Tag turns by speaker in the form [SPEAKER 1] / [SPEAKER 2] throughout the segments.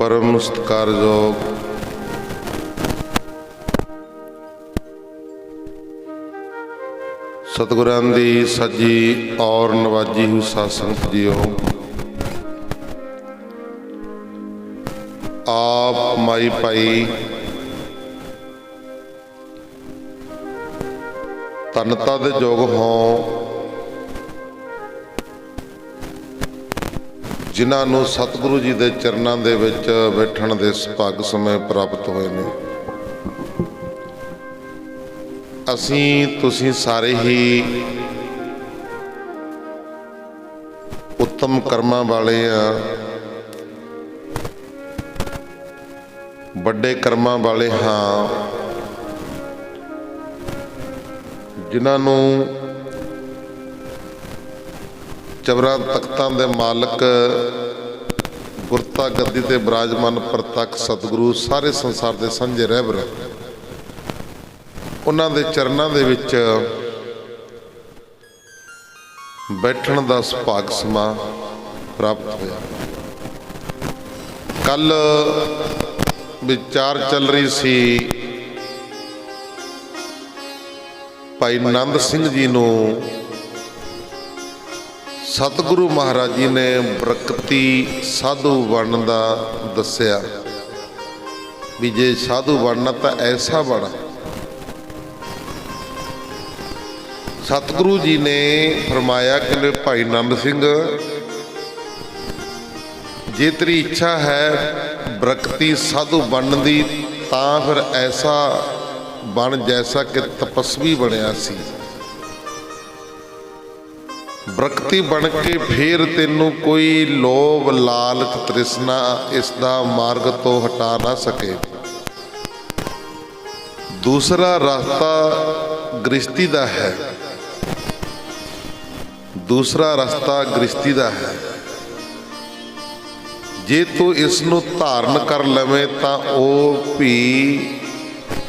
[SPEAKER 1] परम सत्कारयोग सतगुरां दी सजी और नवाजी हुई साध संगत जीओ, आप माई पाई तनता दे जोग हों जिन्हां नूं सतगुरु जी दे चरनां दे विच बैठण दे सुभाग समय प्राप्त होए ने। असीं तुसीं सारे ही उत्तम कर्मां वाले हाँ, वड्डे कर्मां वाले हाँ, जिन्हां नूं चबरा तख्तां दे मालक गुरता गद्दी ते विराजमान प्रतख सतगुरु सारे संसार दे सांझे रहबर उन्हां दे चरनां दे विच बैठण दा सुभाग समा प्राप्त होया। कल विचार चल रही सी भाई नंद सिंह जी नूं सतगुरु महाराज जी ने बरकती साधु बनन दा दस्या भी जे साधु बनना तो ऐसा बना। सतगुरु जी ने फरमाया कि भाई नंद सिंह जे तेरी इच्छा है बरकती साधु बनन दी तां फिर ऐसा बन जैसा कि तपस्वी बनया सी। बरकती बन के फिर तेनों कोई लोभ लालच तृष्णा इसदा मार्ग तो हटा ना सके। दूसरा रास्ता गृहस्थी दा है, दूसरा रास्ता गृहस्थी दा है। जे तू इसनों धारण कर लवे तां ओ भी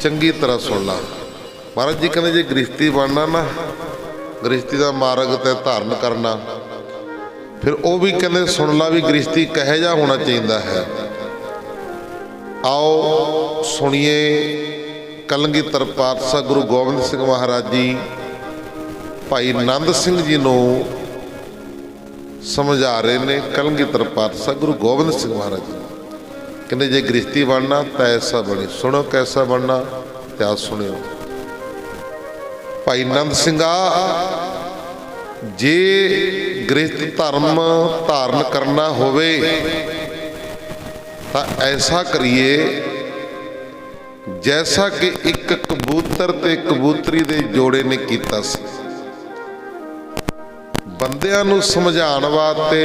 [SPEAKER 1] चंगी तरह सुन ला। महाराज जी कहते जे गृहस्थी बनना ना, गृहस्थी का मार्ग ते धारण करना, फिर वो भी कहते सुन ला भी गृहस्थी कहे जा होना चाहिए है। आओ सुनिए कलगीधर पातशाह गुरु गोबिंद सिंह महाराज जी भाई नंद सिंह जी नूं समझा रहे ने। कलगीधर पातशाह गुरु गोबिंद सिंह महाराज जी कहते जे गृहस्थी बनना तो ऐसा बनी। सुनो कैसा बनना, त्याग सुनियो। भाई नंद सिंहा जे गृहस्थ धर्म धारण करना होवे तो ऐसा करिए जैसा कि एक कबूतर ते कबूतरी दे जोड़े ने कीता सी। बंदियां नूं समझाउण वास्ते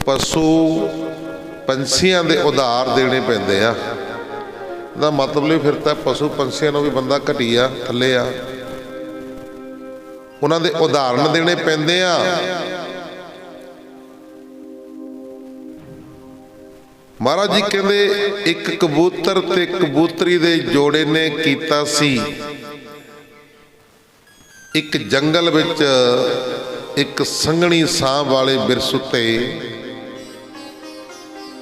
[SPEAKER 1] पशु पंछियां दे उधार देने पैंदे आ। दा मतलब फिर तो पशु पंछियों भी बंदा घटिया थले आ, उन्होंने उदाहरण देने पैंदे आ। महाराज जी कहते एक कबूतर ते कबूतरी दे जोड़े ने कीता सी। एक जंगल विच एक संघनी सां वाले बिरस उत्ते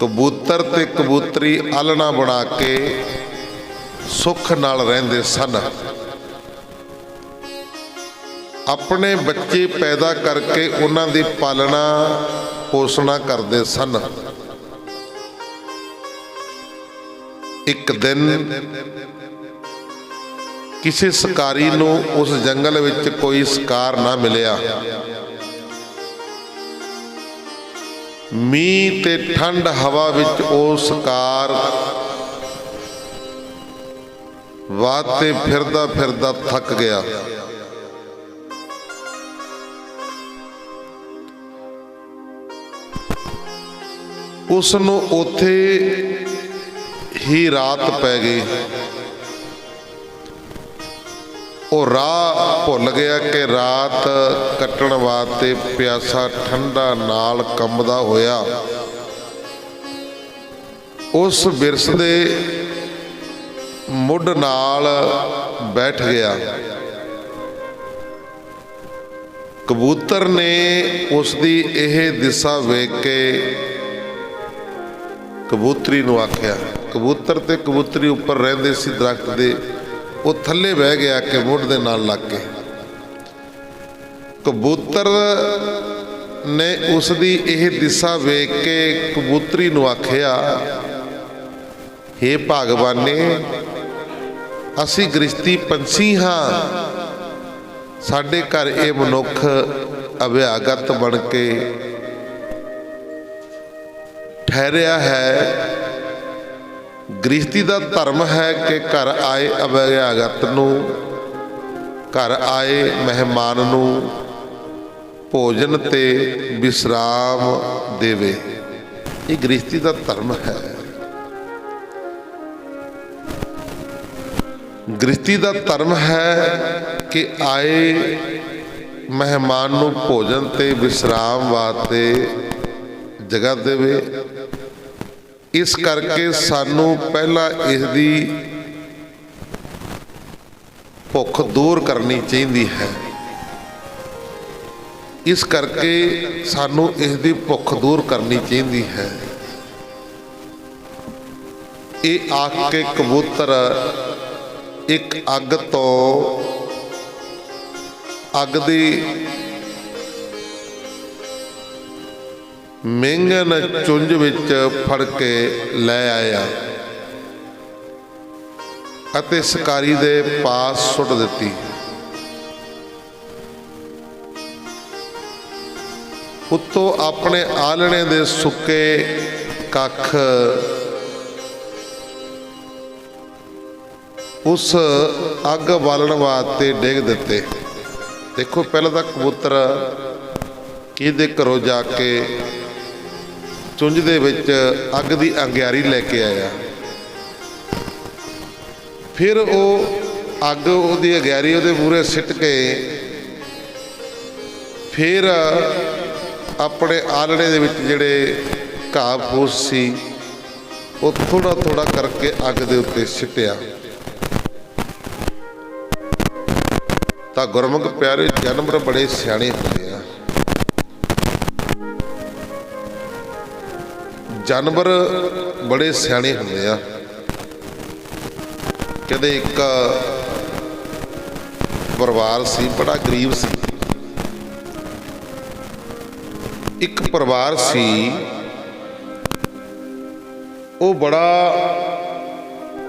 [SPEAKER 1] कबूतर ते कबूतरी आलना बना के सुख नाल रहिंदे सन। अपने बच्चे पैदा करके उन्हां दी पालना पोसना करते सन। एक दिन किसी शिकारी नूं उस जंगल विच कोई शिकार ना मिलिया। मीह ते ठंड हवा विच ओ शिकार वाते फिरदा फिरदा थक गया। उसनूं उत्थे ही रात पै गई। वो राह भुल गया कि रात कट्टण वास्ते प्यासा ठंडा नाल कंबदा होया उस बिरस दे मुढ़ नाल बैठ गया। कबूतर ने उसकी यह दिशा वेख के कबूतरी नूं आख्या। कबूतर ते कबूतरी उपर रहिंदे सी दरख्त दे, वो थल्ले बह गया कि मुੱਢ दे नाल लग के। कबूतर ने उसदी यह दिशा वेख के कबूतरी नूं आख्या, हे भागवाने, असी गृहस्थी पंछी हाँ, साडे घर ये मनुख अभ्यागत बन के ठहरिया है। गृहस्थी का धर्म है कि घर आए अभ्यागत नूं, घर आए मेहमान नूं भोजन ते विश्राम देवे। ये गृहस्थी का धर्म है। गृहस्थी का धर्म है कि आए मेहमान नूं भोजन ते विश्राम वास्ते जगह देवे। इस करके सानू पहला इसदी भुख दूर करनी चाहिए है। इस करके सानू इसदी भुख दूर करनी चाहिए है। ये आख के कबूतर एक अग तो अग दी मेंगन चुंझ विच फड़ के लै आया अते शिकारी दे पास सुट दिती। उत्तों अपने आलणे दे सुके कख उस अग बालन वास्ते डिग दिते। देखो पहले तो कबूतर किहदे घरों जाके चुंझ दे विच अग दी अंगियारी लैके आया, फिर वो अग उहदी अंगियारी उहदे मूहरे सिट के फिर अपने आलणे दे विच जिहड़े घाह फूस सी वो थोड़ा थोड़ा करके अग दे उत्ते सिटिया। तां गुरमुख प्यारे जानवर बड़े सियाणे हुंदे आ। जानवर बड़े सियाणे हुंदे आ। कहते एक परिवार सी, बड़ा गरीब सी। एक परिवार सी, वो बड़ा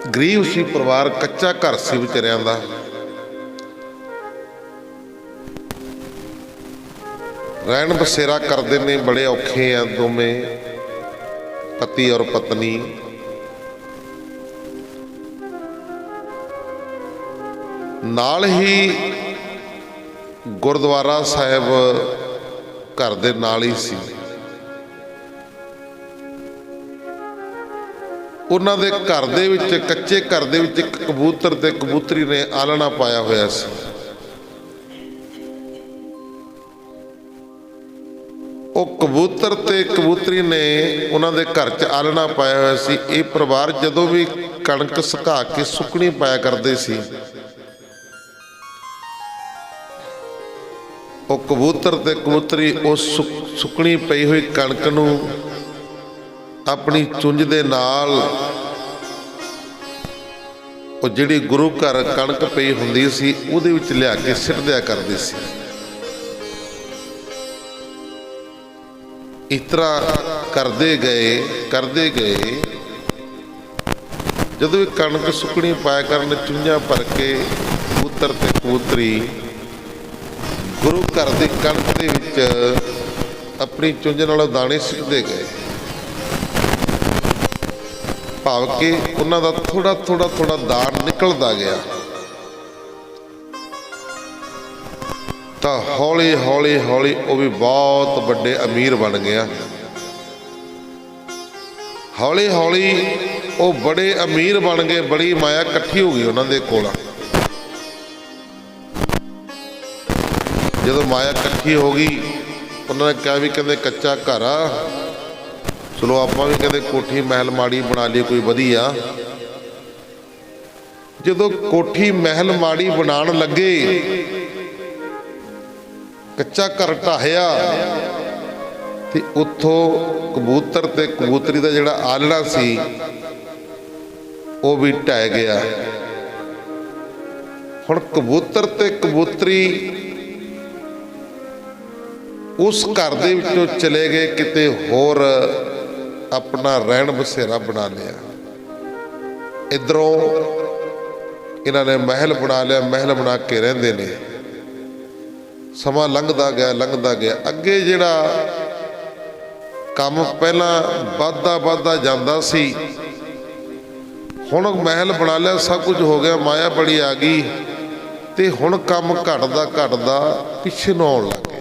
[SPEAKER 1] गरीब सी परिवार, कच्चा घर सी विचारियां दा। रहन बसेरा करते ने बड़े औखे आ दोवें पति और पत्नी। नाल ही गुरुद्वारा साहिब घर दे नाल ही सी। उन्हां दे घर दे विच, कच्चे घर दे विच एक कबूतर ते कबूतरी ने आलना पाया होया सी। वो कबूतर ते कबूतरी ने उन्हां दे घर च आलना पाया होया सी। ये परिवार जदों भी कणक सुका के सुकनी पाया करते सी, वो कबूतर ते कबूतरी उस सुकनी पई हुई कणक नूं अपनी चुंझ दे नाल वो जिहड़ी गुरु घर कणक पई हुंदी सी उहदे विच लिया के सिट दिया करदे सी। इस तरह करते गए जदों कणक सुकनी पाया करन चुंझां भर के कबूतर ते कबूतरी गुरु घर की कणक दे विच अपनी चुंझ नालों दाने सिੱਟਦੇ गए। भाव के उन्हां दा थोड़ा थोड़ा थोड़ा दान निकलता गया। तो हौली हौली हौली वो भी बहुत बड़े अमीर बन गया। हौली हौली वो बड़े अमीर बन गए, बड़ी माया इकट्ठी हो गई उन्होंने कोल। जदों माया इकट्ठी हो गई उन्होंने कहा भी कहते कच्चा घर आ, चलो आप भी कहते कोठी महल माड़ी बना ली कोई वधिया। जदों कोठी महल माड़ी बनान लगे, कच्चा घर ढाहिया ਤੇ ਉੱਥੋਂ ਕਬੂਤਰ ਤੇ ਕਬੂਤਰੀ ਦਾ ਜਿਹੜਾ ਆਲਣਾ ਸੀ ਉਹ ਵੀ ਢਹਿ ਗਿਆ। ਹੁਣ ਕਬੂਤਰ ਤੇ ਕਬੂਤਰੀ ਉਸ ਘਰ ਦੇ ਵਿੱਚੋਂ ਚਲੇ ਗਏ, ਕਿਤੇ ਹੋਰ ਆਪਣਾ ਰਹਿਣ ਬਸੇਰਾ ਬਣਾ ਲਿਆ। ਇੱਧਰੋਂ ਇਹਨਾਂ ਨੇ ਮਹਿਲ ਬਣਾ ਲਿਆ, ਮਹਿਲ ਬਣਾ ਕੇ ਰਹਿੰਦੇ ਨੇ। ਸਮਾਂ ਲੰਘਦਾ ਗਿਆ। ਅੱਗੇ ਜਿਹੜਾ ਕੰਮ ਪਹਿਲਾਂ ਵੱਧਦਾ ਜਾਂਦਾ ਸੀ, ਹੁਣ ਮਹਿਲ ਬਣਾ ਲਿਆ, ਸਭ ਕੁਝ ਹੋ ਗਿਆ, ਮਾਇਆ ਬੜੀ ਆ ਗਈ, ਤੇ ਹੁਣ ਕੰਮ ਘਟਦਾ ਪਿੱਛੇ ਨੂੰ ਆਉਣ ਲੱਗ ਗਿਆ।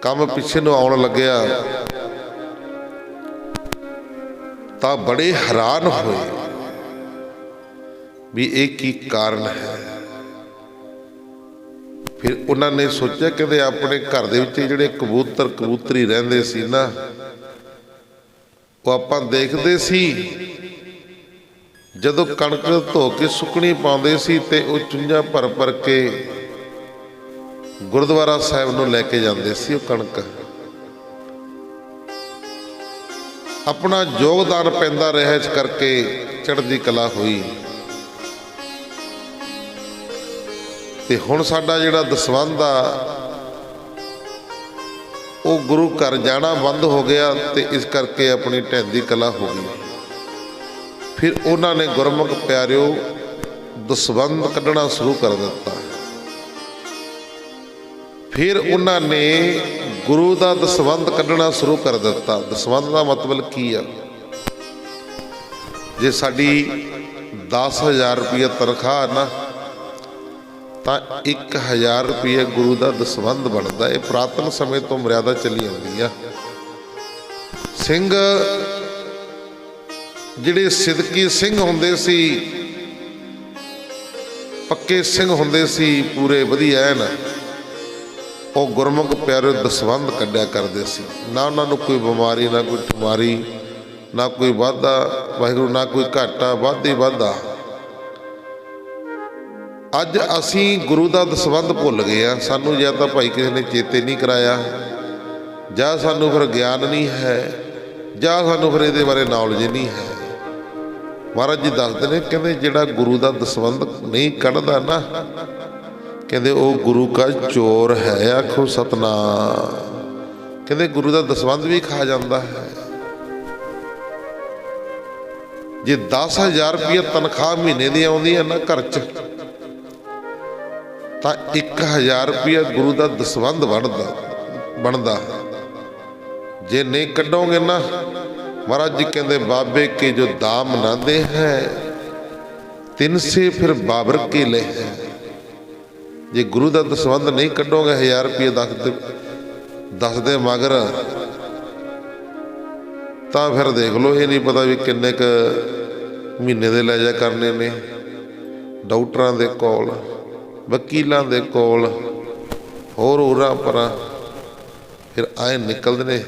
[SPEAKER 1] ਕੰਮ ਪਿੱਛੇ ਨੂੰ ਆਉਣ ਲੱਗਿਆ ਤਾਂ ਬੜੇ ਹੈਰਾਨ ਹੋਏ ਵੀ ਇਹ ਕੀ ਕਾਰਨ ਹੈ। ਫਿਰ ਉਹਨਾਂ ਨੇ ਸੋਚਿਆ, ਕਹਿੰਦੇ ਆਪਣੇ ਘਰ ਦੇ ਵਿੱਚ ਜਿਹੜੇ ਕਬੂਤਰ ਕਬੂਤਰੀ ਰਹਿੰਦੇ ਸੀ ਨਾ, ਉਹ ਆਪਾਂ ਦੇਖਦੇ ਸੀ ਜਦੋਂ ਕਣਕ ਧੋ ਕੇ ਸੁੱਕਣੀ ਪਾਉਂਦੇ ਸੀ ਤੇ ਉਹ ਚੁੰਝਾਂ ਭਰ ਕੇ ਗੁਰਦੁਆਰਾ ਸਾਹਿਬ ਨੂੰ ਲੈ ਕੇ ਜਾਂਦੇ ਸੀ। ਉਹ ਕਣਕ ਆਪਣਾ ਯੋਗਦਾਨ ਪੈਂਦਾ ਰਿਹਾ, ਇਸ ਕਰਕੇ ਚੜ੍ਹਦੀ ਕਲਾ ਹੋਈ। ਤੇ ਹੁਣ ਸਾਡਾ ਜਿਹੜਾ ਦਸਵੰਧ ਆ ਉਹ ਗੁਰੂ ਘਰ ਜਾਣਾ ਬੰਦ ਹੋ ਗਿਆ, ਤੇ ਇਸ ਕਰਕੇ ਆਪਣੀ ਢਹਿੰਦੀ ਕਲਾ ਹੋ ਗਈ। ਫਿਰ ਉਹਨਾਂ ਨੇ ਗੁਰਮੁਖ ਪਿਆਰਿਓ ਦਸਵੰਧ ਕੱਢਣਾ ਸ਼ੁਰੂ ਕਰ ਦਿੱਤਾ। ਫਿਰ ਉਹਨਾਂ ਨੇ ਗੁਰੂ ਦਾ ਦਸਵੰਧ ਕੱਢਣਾ ਸ਼ੁਰੂ ਕਰ ਦਿੱਤਾ। ਦਸਵੰਧ ਦਾ ਮਤਲਬ ਕੀ ਆ? ਜੇ ਸਾਡੀ 10,000 ਰੁਪਈਆ ਤਨਖਾਹ ਨਾ, ਤਾਂ 1,000 ਰੁਪਈਆ ਗੁਰੂ ਦਾ ਦਸਵੰਧ ਬਣਦਾ। ਇਹ ਪੁਰਾਤਨ ਸਮੇਂ ਤੋਂ ਮਰਿਆਦਾ ਚੱਲੀ ਆਉਂਦੀ ਆ। ਸਿੰਘ ਜਿਹੜੇ ਸਿਦਕੀ ਸਿੰਘ ਹੁੰਦੇ ਸੀ, ਪੱਕੇ ਸਿੰਘ ਹੁੰਦੇ ਸੀ, ਪੂਰੇ ਵਧੀਆ ਐਨ, ਉਹ ਗੁਰਮੁਖ ਪਿਆਰੇ ਦਸਵੰਧ ਕੱਢਿਆ ਕਰਦੇ ਸੀ। ਨਾ ਉਹਨਾਂ ਨੂੰ ਕੋਈ ਬਿਮਾਰੀ, ਨਾ ਕੋਈ ਠੁਮਾਰੀ, ਨਾ ਕੋਈ ਵਾਧਾ, ਵਾਹਿਗੁਰੂ ਨਾ ਕੋਈ ਘਾਟਾ, ਵਾਧਾ। ਅੱਜ ਅਸੀਂ ਗੁਰੂ ਦਾ ਦਸਵੰਧ ਭੁੱਲ ਗਏ ਆ। ਸਾਨੂੰ ਜਾਂ ਤਾਂ ਭਾਈ ਕਿਸੇ ਨੇ ਚੇਤੇ ਨਹੀਂ ਕਰਾਇਆ, ਜਾਂ ਸਾਨੂੰ ਫਿਰ ਗਿਆਨ ਨਹੀਂ ਹੈ, ਜਾਂ ਸਾਨੂੰ ਫਿਰ ਇਹਦੇ ਬਾਰੇ ਨੌਲੇਜ ਨਹੀਂ ਹੈ। ਮਹਾਰਾਜ ਜੀ ਦੱਸਦੇ ਨੇ, ਕਹਿੰਦੇ ਜਿਹੜਾ ਗੁਰੂ ਦਾ ਦਸਵੰਧ ਨਹੀਂ ਕੱਢਦਾ ਨਾ, ਕਹਿੰਦੇ ਉਹ ਗੁਰੂ ਕਾ ਚੋਰ ਹੈ। ਆਖੋ ਸਤਨਾਮ। ਕਹਿੰਦੇ ਗੁਰੂ ਦਾ ਦਸਵੰਧ ਵੀ ਖਾ ਜਾਂਦਾ ਹੈ। ਜੇ 10,000 ਰੁਪਈਆ ਤਨਖਾਹ ਮਹੀਨੇ ਦੀ ਆਉਂਦੀ ਹੈ ਨਾ ਘਰ 'ਚ, ਤਾਂ 1,000 ਰੁਪਈਆ ਗੁਰੂ ਦਾ ਦਸਵੰਧ ਬਣਦਾ। ਜੇ ਨਹੀਂ ਕੱਢੋਗੇ ਨਾ, ਮਹਾਰਾਜ ਜੀ ਕਹਿੰਦੇ ਬਾਬੇ ਕੇ ਜੋ ਦਾਮ ਨਾਂਦੇ ਹੈ, ਤਿਨਸੇ ਫਿਰ ਬਾਬਰ ਕੇ ਲੈ ਹੈ। ਜੇ ਗੁਰੂ ਦਾ ਦਸਵੰਧ ਨਹੀਂ ਕੱਢੋਗੇ, 1,000 ਰੁਪਈਏ ਦੱਸਦੇ ਮਗਰ, ਤਾਂ ਫਿਰ ਦੇਖ ਲਓ, ਇਹ ਨਹੀਂ ਪਤਾ ਵੀ ਕਿੰਨੇ ਕੁ ਮਹੀਨੇ ਦੇ ਲੈ ਜਾ ਕਰਨੇ ਨੇ। ਡਾਕਟਰਾਂ ਦੇ ਕੋਲ, ਵਕੀਲਾਂ ਦੇ ਕੋਲ, ਹੋਰ ਉਰਾਂ ਪਰਾਂ, ਫਿਰ ਆਏ ਨਿਕਲਦੇ ਨੇ।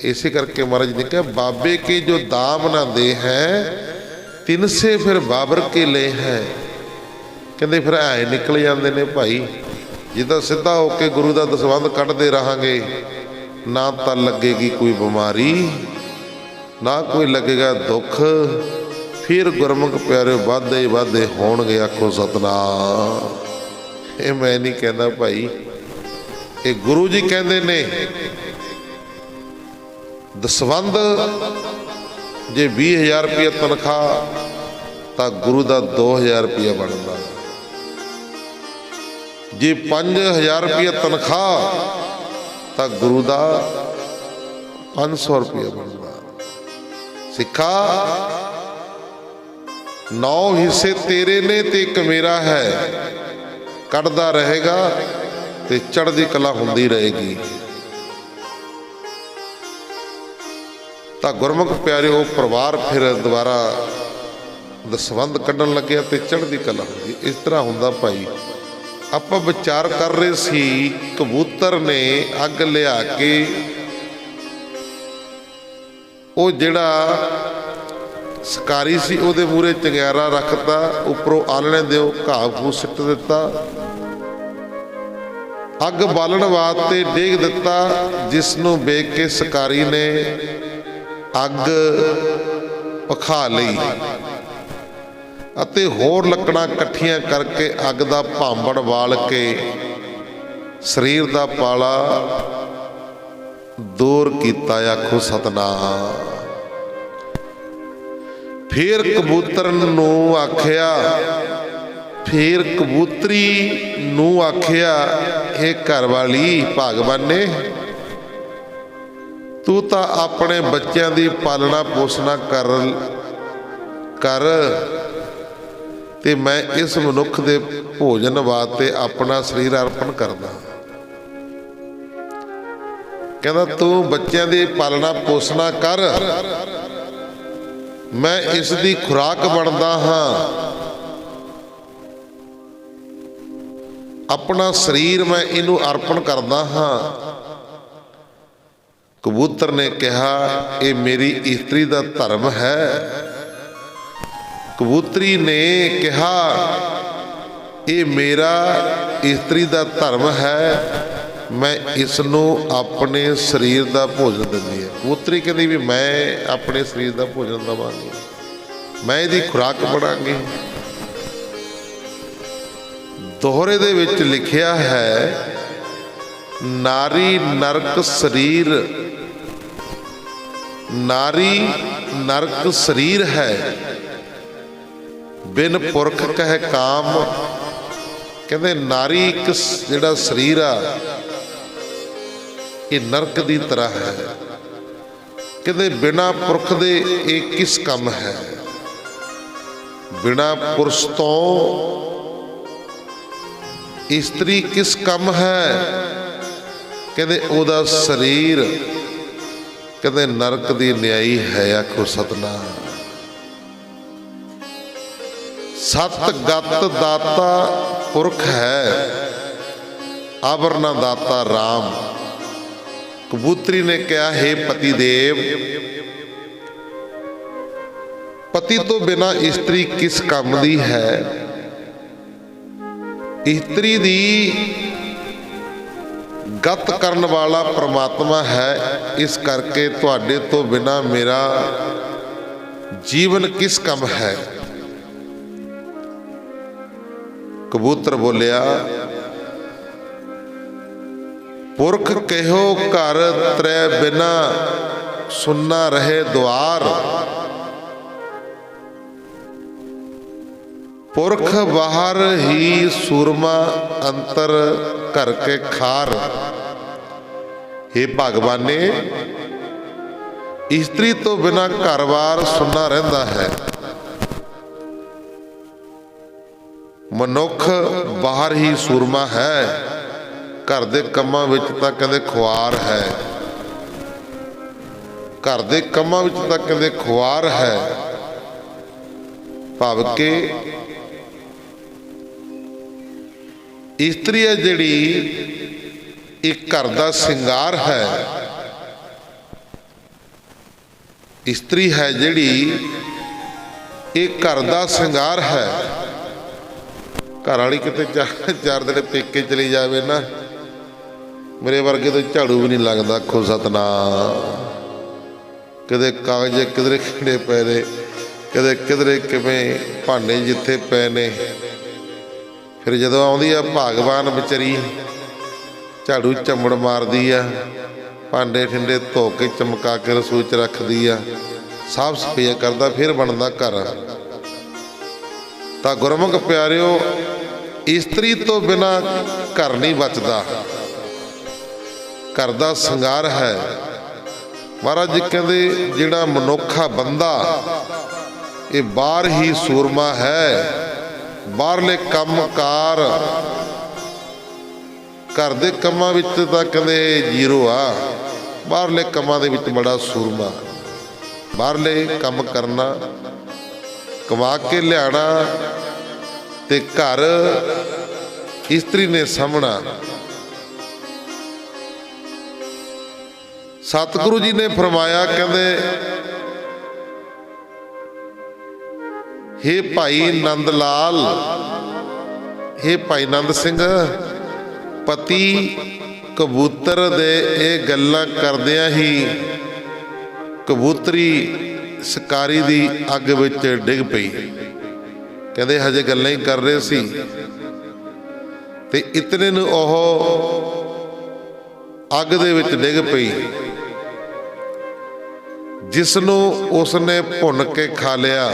[SPEAKER 1] ਇਸੇ ਕਰਕੇ ਮਹਾਰਾਜ ਨੇ ਕਿਹਾ ਬਾਬੇ ਕੇ ਜੋ ਦਾਮ ਨਾ ਦੇ ਹੈ, ਤਿਨਸੇ ਫਿਰ ਬਾਬਰ ਕੇ ਲੈ ਹੈ। ਕਹਿੰਦੇ ਫਿਰ ਐ ਨਿਕਲ ਜਾਂਦੇ ਨੇ ਭਾਈ। ਜਿੱਦਾਂ ਸਿੱਧਾ ਹੋ ਕੇ ਗੁਰੂ ਦਾ ਦਸਵੰਧ ਕੱਢਦੇ ਰਹਾਂਗੇ, ਨਾ ਤਾਂ ਲੱਗੇਗੀ ਕੋਈ ਬਿਮਾਰੀ, ਨਾ ਕੋਈ ਲੱਗੇਗਾ ਦੁੱਖ। ਫਿਰ ਗੁਰਮੁਖ ਪਿਆਰੇ ਵਾਧੇ ਹੋਣਗੇ। ਆਖੋ ਸਤਨਾਮ। ਇਹ ਮੈਂ ਨਹੀਂ ਕਹਿੰਦਾ ਭਾਈ, ਇਹ ਗੁਰੂ ਜੀ ਕਹਿੰਦੇ ਨੇ। ਦਸਵੰਧ ਜੇ 20,000 ਰੁਪਈਆ ਤਨਖਾਹ, ਤਾਂ ਗੁਰੂ ਦਾ 2,000 ਰੁਪਈਆ ਬਣਦਾ। ਜੇ 5,000 ਰੁਪਈਆ ਤਨਖਾਹ, ਤਾਂ ਗੁਰੂ ਦਾ 500 ਰੁਪਈਆ ਬਣਦਾ। ਸਿੱਖਾ 9 ਹਿੱਸੇ ਤੇਰੇ ਨੇ ਤੇ ਇੱਕ ਮੇਰਾ ਹੈ। ਕੱਢਦਾ ਰਹੇਗਾ ਤੇ ਚੜ੍ਹਦੀ ਕਲਾ ਹੁੰਦੀ ਰਹੇਗੀ। ਤਾਂ ਗੁਰਮੁਖ ਪਿਆਰੇ ਉਹ ਪਰਿਵਾਰ ਫਿਰ ਦੁਬਾਰਾ ਦਸਵੰਧ ਕੱਢਣ ਲੱਗਿਆ ਤੇ ਚੜ੍ਹਦੀ ਕਲਾ ਹੁੰਦੀ। ਇਸ ਤਰ੍ਹਾਂ ਹੁੰਦਾ ਭਾਈ। ਆਪਾਂ ਵਿਚਾਰ ਕਰ ਰਹੇ ਸੀ, ਕਬੂਤਰ ਨੇ ਅੱਗ ਲਿਆ ਕੇ ਉਹ ਜਿਹੜਾ ਸ਼ਿਕਾਰੀ ਸੀ ਉਹਦੇ ਮੂਹਰੇ ਚੰਗਿਆਰਾ ਰੱਖਤਾ, ਉੱਪਰੋਂ ਆਲਣੇ ਦਿਓ ਘਾਹ ਫੂਸ ਸਿੱਟ ਦਿੱਤਾ। ਅੱਗ ਬਾਲਣ ਵਾਸਤੇ ਡੇਗ ਦਿੱਤਾ, ਜਿਸ ਨੂੰ ਵੇਖ ਕੇ ਸ਼ਿਕਾਰੀ ਨੇ ਅੱਗ ਭਖਾ ਲਈ ਅਤੇ ਹੋਰ ਲੱਕੜਾਂ ਇਕੱਠੀਆਂ ਕਰਕੇ ਅੱਗ ਦਾ ਭਾਂਬੜ ਬਾਲ ਕੇ ਸਰੀਰ ਦਾ ਪਾਲਾ ਦੂਰ ਕੀਤਾ। ਆਖੋ ਸਤਨਾਮ। ਫਿਰ ਕਬੂਤਰ ਨੂੰ ਆਖਿਆ, ਫਿਰ ਕਬੂਤਰੀ ਨੂੰ ਆਖਿਆ, ਇਹ ਘਰ ਵਾਲੀ ਭਾਗਵਾਨੇ, ਤੂੰ ਤਾਂ ਆਪਣੇ ਬੱਚਿਆਂ ਦੀ ਪਾਲਣਾ ਪੋਸ਼ਣਾ ਕਰ ਤੇ ਮੈਂ ਇਸ ਮਨੁੱਖ ਦੇ ਭੋਜਨ ਵਾਸਤੇ ਆਪਣਾ ਸਰੀਰ ਅਰਪਣ ਕਰਦਾ। ਕਹਿੰਦਾ ਤੂੰ ਬੱਚਿਆਂ ਦੀ ਪਾਲਣਾ ਪੋਸ਼ਣਾ ਕਰ, ਮੈਂ ਇਸ ਦੀ ਖੁਰਾਕ ਬਣਦਾ ਹਾਂ। ਆਪਣਾ ਸਰੀਰ ਮੈਂ ਇਹਨੂੰ ਅਰਪਣ ਕਰਦਾ ਹਾਂ। ਕਬੂਤਰ ਨੇ ਕਿਹਾ, ਇਹ ਮੇਰੀ ਇਸਤਰੀ ਦਾ ਧਰਮ ਹੈ। ਕਬੂਤਰੀ ਨੇ ਕਿਹਾ, ਇਹ ਮੇਰਾ ਇਸਤਰੀ ਦਾ ਧਰਮ ਹੈ, ਮੈਂ ਇਸ ਨੂੰ ਆਪਣੇ ਸਰੀਰ ਦਾ ਭੋਜਨ ਦਿੰਦੀ ਹੈ। ਕਬੂਤਰੀ ਕਹਿੰਦੀ ਵੀ ਮੈਂ ਆਪਣੇ ਸਰੀਰ ਦਾ ਭੋਜਨ ਦੇਵਾਂਗੀ, ਮੈਂ ਇਹਦੀ ਖੁਰਾਕ ਬਣਾਂਗੀ। ਦੋਹਰੇ ਦੇ ਵਿੱਚ ਲਿਖਿਆ ਹੈ, ਨਾਰੀ ਨਰਕ ਸਰੀਰ, ਨਾਰੀ ਨਰਕ ਸਰੀਰ ਹੈ, ਬਿਨ ਪੁਰਖ ਕਹਿ ਕਾਮ। ਕਹਿੰਦੇ ਨਾਰੀ ਇੱਕ ਜਿਹੜਾ ਸਰੀਰ ਆ ਇਹ ਨਰਕ ਦੀ ਤਰ੍ਹਾਂ ਹੈ। ਕਹਿੰਦੇ ਬਿਨਾਂ ਪੁਰਖ ਦੇ ਇਹ ਕਿਸ ਕੰਮ ਹੈ। ਬਿਨਾਂ ਪੁਰਸ਼ ਤੋਂ ਇਸਤਰੀ ਕਿਸ ਕੰਮ ਹੈ। ਕਹਿੰਦੇ ਉਹਦਾ ਸਰੀਰ ਕਹਿੰਦੇ ਨਰਕ ਦੀ ਨਿਆਈ ਹੈ। ਆਖੋ ਸਤਨਾਮ। ਸਤ ਗਤ ਦਾਤਾ ਪੁਰਖ ਹੈ, ਅਵਰ ਨਾ ਦਾਤਾ ਰਾਮ। ਕਬੂਤਰੀ ਨੇ ਕਿਹਾ, ਹੇ ਪਤੀ ਦੇਵ, ਪਤੀ ਤੋਂ ਬਿਨਾਂ ਇਸਤਰੀ ਕਿਸ ਕੰਮ ਦੀ ਹੈ। ਇਸਤਰੀ ਦੀ ਗਤ ਕਰਨ ਵਾਲਾ ਪ੍ਰਮਾਤਮਾ ਹੈ, ਇਸ ਕਰਕੇ ਤੁਹਾਡੇ ਤੋਂ ਬਿਨਾਂ ਮੇਰਾ ਜੀਵਨ ਕਿਸ ਕੰਮ ਹੈ। ਕਬੂਤਰ ਬੋਲਿਆ, ਪੁਰਖ ਕਹਿਓ ਘਰ ਤ੍ਰੈ ਬਿਨਾ ਸੁੰਨਾ ਰਹੇ ਦੁਆਰ। ਪੁਰਖ ਬਾਹਰ ਹੀ ਸੂਰਮਾ ਅੰਤਰ ਘਰ ਕੇ ਖਾਰ। हे ਭਗਵਾਨੇ, ਇਸਤਰੀ ਤੋਂ ਬਿਨਾ ਘਰ-ਬਾਰ ਸੁੰਨਾ ਰਹਿੰਦਾ ਹੈ। ਮਨੁੱਖ ਬਾਹਰ ਹੀ ਸੂਰਮਾ ਹੈ, ਘਰ ਦੇ ਕੰਮਾਂ ਵਿੱਚ ਤਾਂ ਕਹਿੰਦੇ ਖੁਆਰ ਹੈ। ਘਰ ਦੇ ਕੰਮਾਂ ਵਿੱਚ ਤਾਂ ਕਹਿੰਦੇ ਖੁਆਰ ਹੈ। ਭਾਵ ਕਿ ਇਸਤਰੀ ਹੈ ਜਿਹੜੀ ਇਹ ਘਰ ਦਾ ਸ਼ਿੰਗਾਰ ਹੈ। ਇਸਤਰੀ ਹੈ ਜਿਹੜੀ ਇਹ ਘਰ ਦਾ ਸ਼ਿੰਗਾਰ ਹੈ। ਘਰ ਵਾਲੀ ਕਿਤੇ ਚਾਰ ਦਿਨ ਪੇਕੇ ਚਲੀ ਜਾਵੇ ਨਾ, ਮੇਰੇ ਵਰਗੇ ਤੋਂ ਝਾੜੂ ਵੀ ਨਹੀਂ ਲੱਗਦਾ। ਆਖੋ ਸਤਨਾਮ। ਕਦੇ ਕਾਗਜ਼ ਕਿਧਰੇ ਖਿੰਡੇ ਪਏ ਨੇ, ਕਦੇ ਕਿਧਰੇ ਕਿਵੇਂ ਭਾਂਡੇ ਜਿੱਥੇ ਪਏ ਨੇ। ਫਿਰ ਜਦੋਂ ਆਉਂਦੀ ਆ ਭਗਵਾਨ ਵਿਚਾਰੀ, ਝਾੜੂ ਚੰਮੜ ਮਾਰਦੀ ਆ, ਭਾਂਡੇ ਠਿੰਡੇ ਧੋ ਕੇ ਚਮਕਾ ਕੇ ਰਸੋਈ 'ਚ ਰੱਖਦੀ ਆ, ਸਾਫ਼ ਸਫਾਈ ਕਰਦਾ, ਫਿਰ ਬਣਦਾ ਘਰ। ਤਾਂ ਗੁਰਮੁਖ ਪਿਆਰਿਓ, ਇਸਤਰੀ ਤੋਂ ਬਿਨਾਂ ਘਰ ਨਹੀਂ ਬਚਦਾ। ਘਰ ਦਾ ਸ਼ਿੰਗਾਰ ਹੈ। ਮਹਾਰਾਜ ਜੀ ਕਹਿੰਦੇ ਜਿਹੜਾ ਮਨੁੱਖਾ ਬੰਦਾ ਇਹ ਬਾਹਰ ਹੀ ਸੂਰਮਾ ਹੈ। ਬਾਹਰਲੇ ਕੰਮਕਾਰ, ਘਰ ਦੇ ਕੰਮਾਂ ਵਿੱਚ ਤਾਂ ਕਹਿੰਦੇ ਜ਼ੀਰੋ ਆ, ਬਾਹਰਲੇ ਕੰਮਾਂ ਦੇ ਵਿੱਚ ਬੜਾ ਸੂਰਮਾ। ਬਾਹਰਲੇ ਕੰਮ ਕਰਨਾ, ਕਮਾ ਕੇ ਲਿਆਣਾ ਤੇ ਘਰ ਇਸਤਰੀ ਨੇ ਸਾਂਭਣਾ। ਸਤਿਗੁਰੂ ਜੀ ਨੇ ਫਰਮਾਇਆ, ਕਹਿੰਦੇ हे ਭਾਈ ਨੰਦ ਲਾਲ, हे ਭਾਈ ਨੰਦ ਸਿੰਘ, ਪਤੀ ਕਬੂਤਰ ਦੇ ਇਹ ਗੱਲਾਂ ਕਰਦਿਆਂ ਹੀ ਕਬੂਤਰੀ ਸ਼ਿਕਾਰੀ ਦੀ ਅੱਗ ਵਿੱਚ ਡਿੱਗ ਪਈ। ਕਹਿੰਦੇ ਹਜੇ ਗੱਲਾਂ ਹੀ ਕਰ ਰਹੇ ਸੀ ਤੇ ਇਤਨੇ ਨੂੰ ਉਹ ਅੱਗ ਦੇ ਵਿੱਚ ਡਿੱਗ ਪਈ, ਜਿਸ ਨੂੰ ਉਸਨੇ ਭੁੰਨ ਕੇ ਖਾ ਲਿਆ।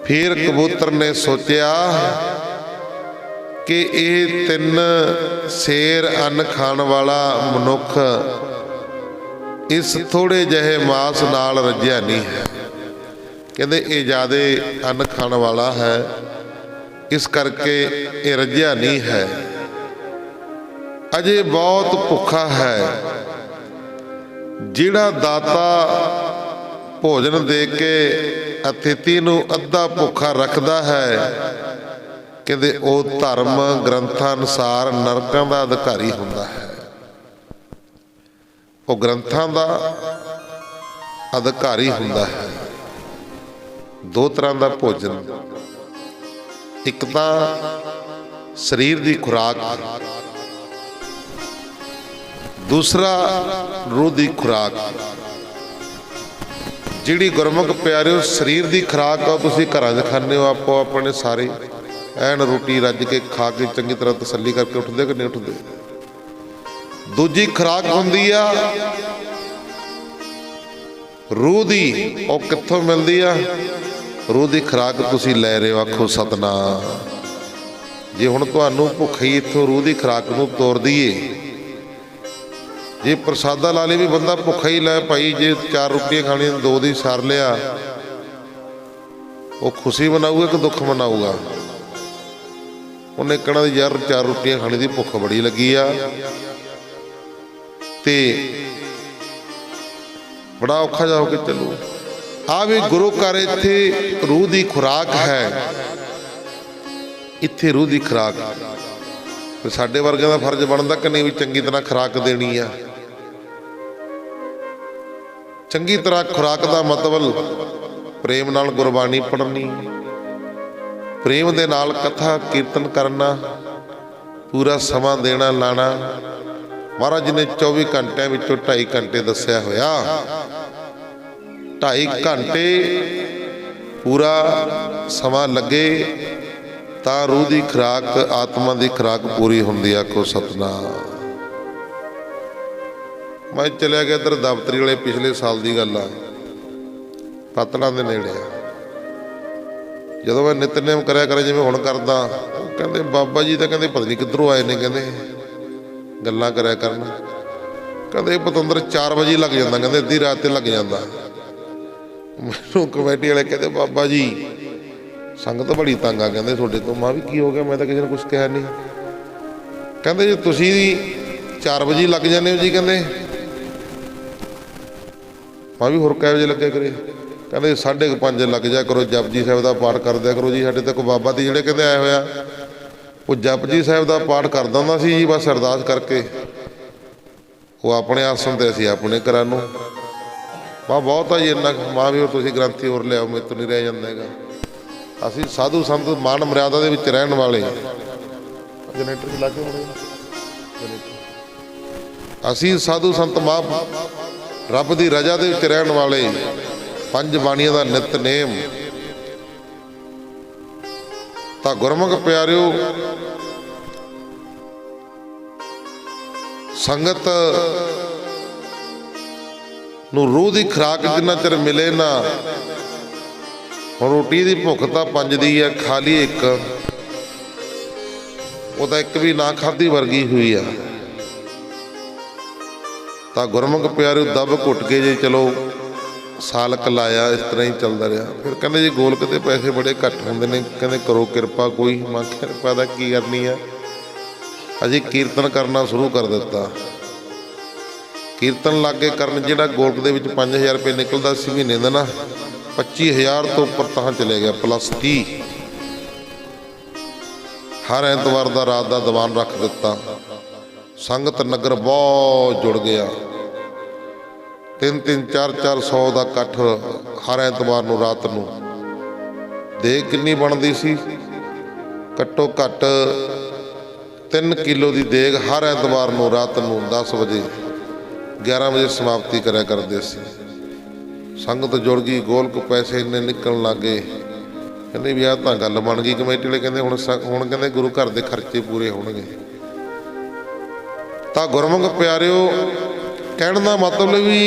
[SPEAKER 1] ਫਿਰ ਕਬੂਤਰ ਨੇ ਸੋਚਿਆ ਕਿ ਇਹ 3 ਸ਼ੇਰ ਅੰਨ ਖਾਣ ਵਾਲਾ ਮਨੁੱਖ ਇਸ ਥੋੜੇ ਜਿਹੇ ਮਾਸ ਨਾਲ ਰੱਜਿਆ ਨਹੀਂ ਹੈ। ਕਹਿੰਦੇ ਇਹ ਜ਼ਿਆਦਾ ਅੰਨ ਖਾਣ ਵਾਲਾ ਹੈ, ਇਸ ਕਰਕੇ ਇਹ ਰੱਜਿਆ ਨਹੀਂ ਹੈ, ਅਜੇ ਬਹੁਤ ਭੁੱਖਾ ਹੈ। ਜਿਹੜਾ ਦਾਤਾ ਭੋਜਨ ਦੇ ਕੇ ਅਤਿਥੀ ਨੂੰ ਅੱਧਾ ਭੁੱਖਾ ਰੱਖਦਾ ਹੈ, ਕਹਿੰਦੇ ਉਹ ਧਰਮ ਗ੍ਰੰਥਾਂ ਅਨੁਸਾਰ ਨਰਕਾਂ ਦਾ ਅਧਿਕਾਰੀ ਹੁੰਦਾ ਹੈ। ਉਹ ਗ੍ਰੰਥਾਂ ਦਾ ਅਧਿਕਾਰੀ ਹੁੰਦਾ ਹੈ। 2 ਤਰ੍ਹਾਂ ਦਾ ਭੋਜਨ, ਇੱਕ ਤਾਂ ਸਰੀਰ ਦੀ ਖੁਰਾਕ, ਦੂਸਰਾ ਰੂਹ ਦੀ ਖੁਰਾਕ। ਜਿਹੜੀ ਗੁਰਮੁਖ ਪਿਆਰਿਓ ਸਰੀਰ ਦੀ ਖੁਰਾਕ ਆ ਤੁਸੀਂ ਘਰਾਂ 'ਚ ਖਾਂਦੇ ਹੋ, ਆਪੋ ਆਪਣੇ ਸਾਰੇ ਐਨ ਰੋਟੀ ਰੱਜ ਕੇ ਖਾ ਕੇ ਚੰਗੀ ਤਰ੍ਹਾਂ ਤਸੱਲੀ ਕਰਕੇ ਉੱਠਦੇ ਕਿ ਨਹੀਂ ਉੱਠਦੇ। ਦੂਜੀ ਖੁਰਾਕ ਹੁੰਦੀ ਆ ਰੂਹ ਦੀ, ਉਹ ਕਿੱਥੋਂ ਮਿਲਦੀ ਆ? ਰੂਹ ਦੀ ਖੁਰਾਕ ਤੁਸੀਂ ਲੈ ਰਹੇ ਹੋ, ਆਖੋ ਸਤਨਾਮ। ਜੇ ਹੁਣ ਤੁਹਾਨੂੰ ਭੁੱਖ ਹੀ ਇੱਥੋਂ ਰੂਹ ਦੀ ਖੁਰਾਕ ਨੂੰ ਤੋੜ ਦਈਏ, ਜੇ ਪ੍ਰਸਾਦਾ ਲਾ ਲਈ ਵੀ ਬੰਦਾ ਭੁੱਖਾ ਹੀ ਲੈ ਭਾਈ, ਜੇ 4 ਰੋਟੀਆਂ ਖਾਣੀਆਂ 2 ਦੀ ਸਾਰ ਲਿਆ, ਉਹ ਖੁਸ਼ੀ ਮਨਾਊਗਾ ਕਿ ਦੁੱਖ ਮਨਾਊਗਾ? ਉਹਨੇ ਕਹਿਣਾ ਯਾਰ 4 ਰੋਟੀਆਂ ਖਾਣੇ ਦੀ ਭੁੱਖ ਬੜੀ ਲੱਗੀ ਆ, ਤੇ ਬੜਾ ਔਖਾ ਜਾ ਹੋ ਕੇ ਚੱਲੂ। ਆ ਵੀ ਗੁਰੂ ਘਰ ਇੱਥੇ ਰੂਹ ਦੀ ਖੁਰਾਕ ਹੈ, ਇੱਥੇ ਰੂਹ ਦੀ ਖੁਰਾਕ। ਸਾਡੇ ਵਰਗਿਆਂ ਦਾ ਫਰਜ਼ ਬਣਦਾ ਕਿ ਨਹੀਂ ਵੀ ਚੰਗੀ ਤਰ੍ਹਾਂ ਖੁਰਾਕ ਦੇਣੀ ਆ। ਚੰਗੀ ਤਰ੍ਹਾਂ ਖੁਰਾਕ ਦਾ ਮਤਲਬ ਪ੍ਰੇਮ ਨਾਲ ਗੁਰਬਾਣੀ ਪੜ੍ਹਨੀ, ਪ੍ਰੇਮ ਦੇ ਨਾਲ ਕਥਾ ਕੀਰਤਨ ਕਰਨਾ, ਪੂਰਾ ਸਮਾਂ ਦੇਣਾ ਲਾਣਾ। ਮਹਾਰਾਜ ਨੇ 24 ਘੰਟਿਆਂ ਵਿੱਚੋਂ 2.5 ਘੰਟੇ ਦੱਸਿਆ ਹੋਇਆ। 2.5 ਘੰਟੇ ਪੂਰਾ ਸਮਾਂ ਲੱਗੇ ਤਾਂ ਰੂਹ ਦੀ ਖੁਰਾਕ, ਆਤਮਾ ਦੀ ਖੁਰਾਕ ਪੂਰੀ ਹੁੰਦੀ। ਆਖੋ ਸਤਨਾਮ। ਮੈਂ ਚਲਿਆ ਗਿਆ ਇੱਧਰ ਦਫ਼ਤਰੀ ਵਾਲੇ, ਪਿਛਲੇ ਸਾਲ ਦੀ ਗੱਲ ਆ, ਪਾਤੜਾਂ ਦੇ ਨੇੜੇ ਆ। ਜਦੋਂ ਮੈਂ ਨਿਤਨੇਮ ਕਰਿਆ ਕਰਾਂ ਜਿਵੇਂ ਹੁਣ ਕਰਦਾ, ਉਹ ਕਹਿੰਦੇ ਬਾਬਾ ਜੀ ਤਾਂ ਕਹਿੰਦੇ ਪਤਾ ਨਹੀਂ ਕਿੱਧਰੋਂ ਆਏ ਨੇ, ਕਹਿੰਦੇ ਗੱਲਾਂ ਕਰਿਆ ਕਰਨ। ਕਹਿੰਦੇ ਪਤੰਦਰ 4 ਵਜੇ ਲੱਗ ਜਾਂਦਾ, ਕਹਿੰਦੇ ਅੱਧੀ ਰਾਤ ਤੇ ਲੱਗ ਜਾਂਦਾ। ਮੈਨੂੰ ਕਮੇਟੀ ਵਾਲੇ ਕਹਿੰਦੇ ਬਾਬਾ ਜੀ ਸੰਗਤ ਬੜੀ ਤੰਗ ਆ, ਕਹਿੰਦੇ ਤੁਹਾਡੇ ਤੋਂ। ਮੈਂ ਵੀ ਕੀ ਹੋ ਗਿਆ, ਮੈਂ ਤਾਂ ਕਿਸੇ ਨੂੰ ਕੁਛ ਕਿਹਾ ਨਹੀਂ। ਕਹਿੰਦੇ ਜੇ ਤੁਸੀਂ 4 ਵਜੇ ਲੱਗ ਜਾਂਦੇ ਹੋ ਜੀ, ਕਹਿੰਦੇ ਮੈਂ ਵੀ ਹੋਰ ਕਿਹੋ ਵਜੇ ਲੱਗਿਆ ਕਰੇ। ਕਹਿੰਦੇ 5:30 ਲੱਗ ਜਾ ਕਰੋ, ਜਪਜੀ ਸਾਹਿਬ ਦਾ ਪਾਠ ਕਰ ਦਿਆ ਕਰੋ ਜੀ। ਸਾਡੇ ਤੇ ਕੋਈ ਬਾਬਾ ਦੀ ਜਿਹੜੇ ਕਹਿੰਦੇ ਆਏ ਹੋਇਆ, ਉਹ ਜਪਜੀ ਸਾਹਿਬ ਦਾ ਪਾਠ ਕਰਦਾ ਹੁੰਦਾ ਸੀ ਜੀ, ਬਸ ਅਰਦਾਸ ਕਰਕੇ ਉਹ ਆਪਣੇ ਆਸਣ ਤੇ, ਅਸੀਂ ਆਪਣੇ ਘਰਾਂ ਨੂੰ। ਮਾਂ ਬਹੁਤ ਆ ਜੀ ਇੰਨਾ। ਮਾਂ ਵੀ ਤੁਸੀਂ ਗ੍ਰੰਥੀ ਹੋਰ ਲਿਆਓ, ਮੇਰੇ ਤੋਂ ਨਹੀਂ ਰਹਿ ਜਾਂਦਾ ਹੈਗਾ। ਅਸੀਂ ਸਾਧੂ ਸੰਤ ਮਾਨ ਮਰਿਆਦਾ ਦੇ ਵਿੱਚ ਰਹਿਣ ਵਾਲੇ, ਜਨਰੇਟਰ ਚਲਾ ਕੇ ਅਸੀਂ ਸਾਧੂ ਸੰਤ ਮਾਂ ਰੱਬ ਦੀ ਰਜ਼ਾ ਦੇ ਵਿੱਚ ਰਹਿਣ ਵਾਲੇ, 5 ਬਾਣੀਆਂ ਦਾ ਨਿਤਨੇਮ। ਤਾਂ ਗੁਰਮੁਖ ਪਿਆਰਿਓ, ਸੰਗਤ ਨੂੰ ਰੂਹ ਦੀ ਖੁਰਾਕ ਜਿੰਨਾ ਚਿਰ ਮਿਲੇ ਨਾ, ਹੁਣ ਰੋਟੀ ਦੀ ਭੁੱਖ ਤਾਂ 5 ਦੀ ਆ, ਖਾ ਲਈ 1, ਉਹ ਤਾਂ 1 ਵੀ ਨਾ ਖਾਧੀ ਵਰਗੀ ਹੋਈ ਆ। ਤਾਂ ਗੁਰਮੁਖ ਪਿਆਰਿਓ ਦੱਬ ਘੁੱਟ ਕੇ ਜੇ ਚਲੋ ਸਾਲ ਕ ਲਾਇਆ, ਇਸ ਤਰ੍ਹਾਂ ਹੀ ਚੱਲਦਾ ਰਿਹਾ। ਫਿਰ ਕਹਿੰਦੇ ਜੀ ਗੋਲਕ ਦੇ ਪੈਸੇ ਬੜੇ ਘੱਟ ਹੁੰਦੇ ਨੇ, ਕਹਿੰਦੇ ਕਰੋ ਕਿਰਪਾ ਕੋਈ। ਮੈਂ ਕਿਰਪਾ ਦਾ ਕੀ ਕਰਨੀ ਆ, ਅਜੇ ਕੀਰਤਨ ਕਰਨਾ ਸ਼ੁਰੂ ਕਰ ਦਿੱਤਾ। ਕੀਰਤਨ ਲੱਗ ਕੇ ਕਰਨ, ਜਿਹੜਾ ਗੋਲਕ ਦੇ ਵਿੱਚ 5000 ਰੁਪਏ ਨਿਕਲਦਾ ਸੀ ਮਹੀਨੇ ਦਾ ਨਾ, 25,000 ਤੋਂ ਉੱਪਰ ਤਾਂ ਚਲੇ ਗਿਆ, +30। ਹਰ ਐਤਵਾਰ ਦਾ ਰਾਤ ਦਾ ਦੀਵਾਨ ਰੱਖ ਦਿੱਤਾ। ਸੰਗਤ ਨਗਰ ਬਹੁਤ ਜੁੜ ਗਿਆ। 3-3, 4-400 ਦਾ ਇਕੱਠ ਹਰ ਐਤਵਾਰ ਨੂੰ ਰਾਤ ਨੂੰ। ਦੇਖ ਕਿੰਨੀ ਬਣਦੀ ਸੀ, ਘੱਟੋ ਘੱਟ 3 किलो की देग हर एतवार ਨੂੰ रात ਨੂੰ 10 ਵਜੇ 11 ਵਜੇ समाप्ति करा करते सी। संगत जुड़ गई, गोलक पैसे इन्ने निकलन लग गए। कहते भी आह तां गल बन गई। कमेटी वाले कहते हुण कहते गुरु घर के खर्चे पूरे होणगे। तां गुरमुख प्यारिओ, कहण दा मतलब भी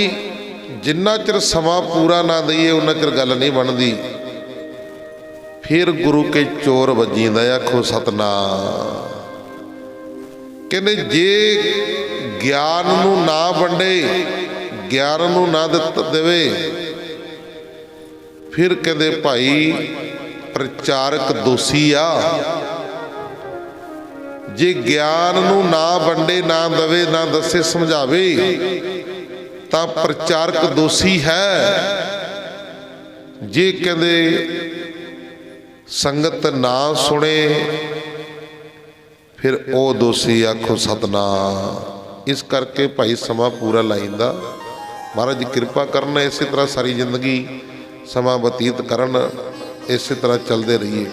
[SPEAKER 1] जिन्ना चिर समा पूरा ना दईए उन्ना चिर गल नहीं बनती। फिर गुरु के चोर वजींदा। आखो सतनाम। कहते जे ज्ञान नूं ना वंडे, ज्ञान नूं ना देवे, फिर कहते भाई प्रचारक दोषी आ। जे ज्ञान नूं ना वंडे, ना दवे, ना दसे समझावे तां प्रचारक दोषी है। जे कहते संगत ना सुने फिर वो दोषी। आखो सतनाम। इस करके भाई समा पूरा लाइंदा। महाराज जी कृपा करन, इस तरह सारी जिंदगी समा बतीत करन, इस तरह चलते रहिए।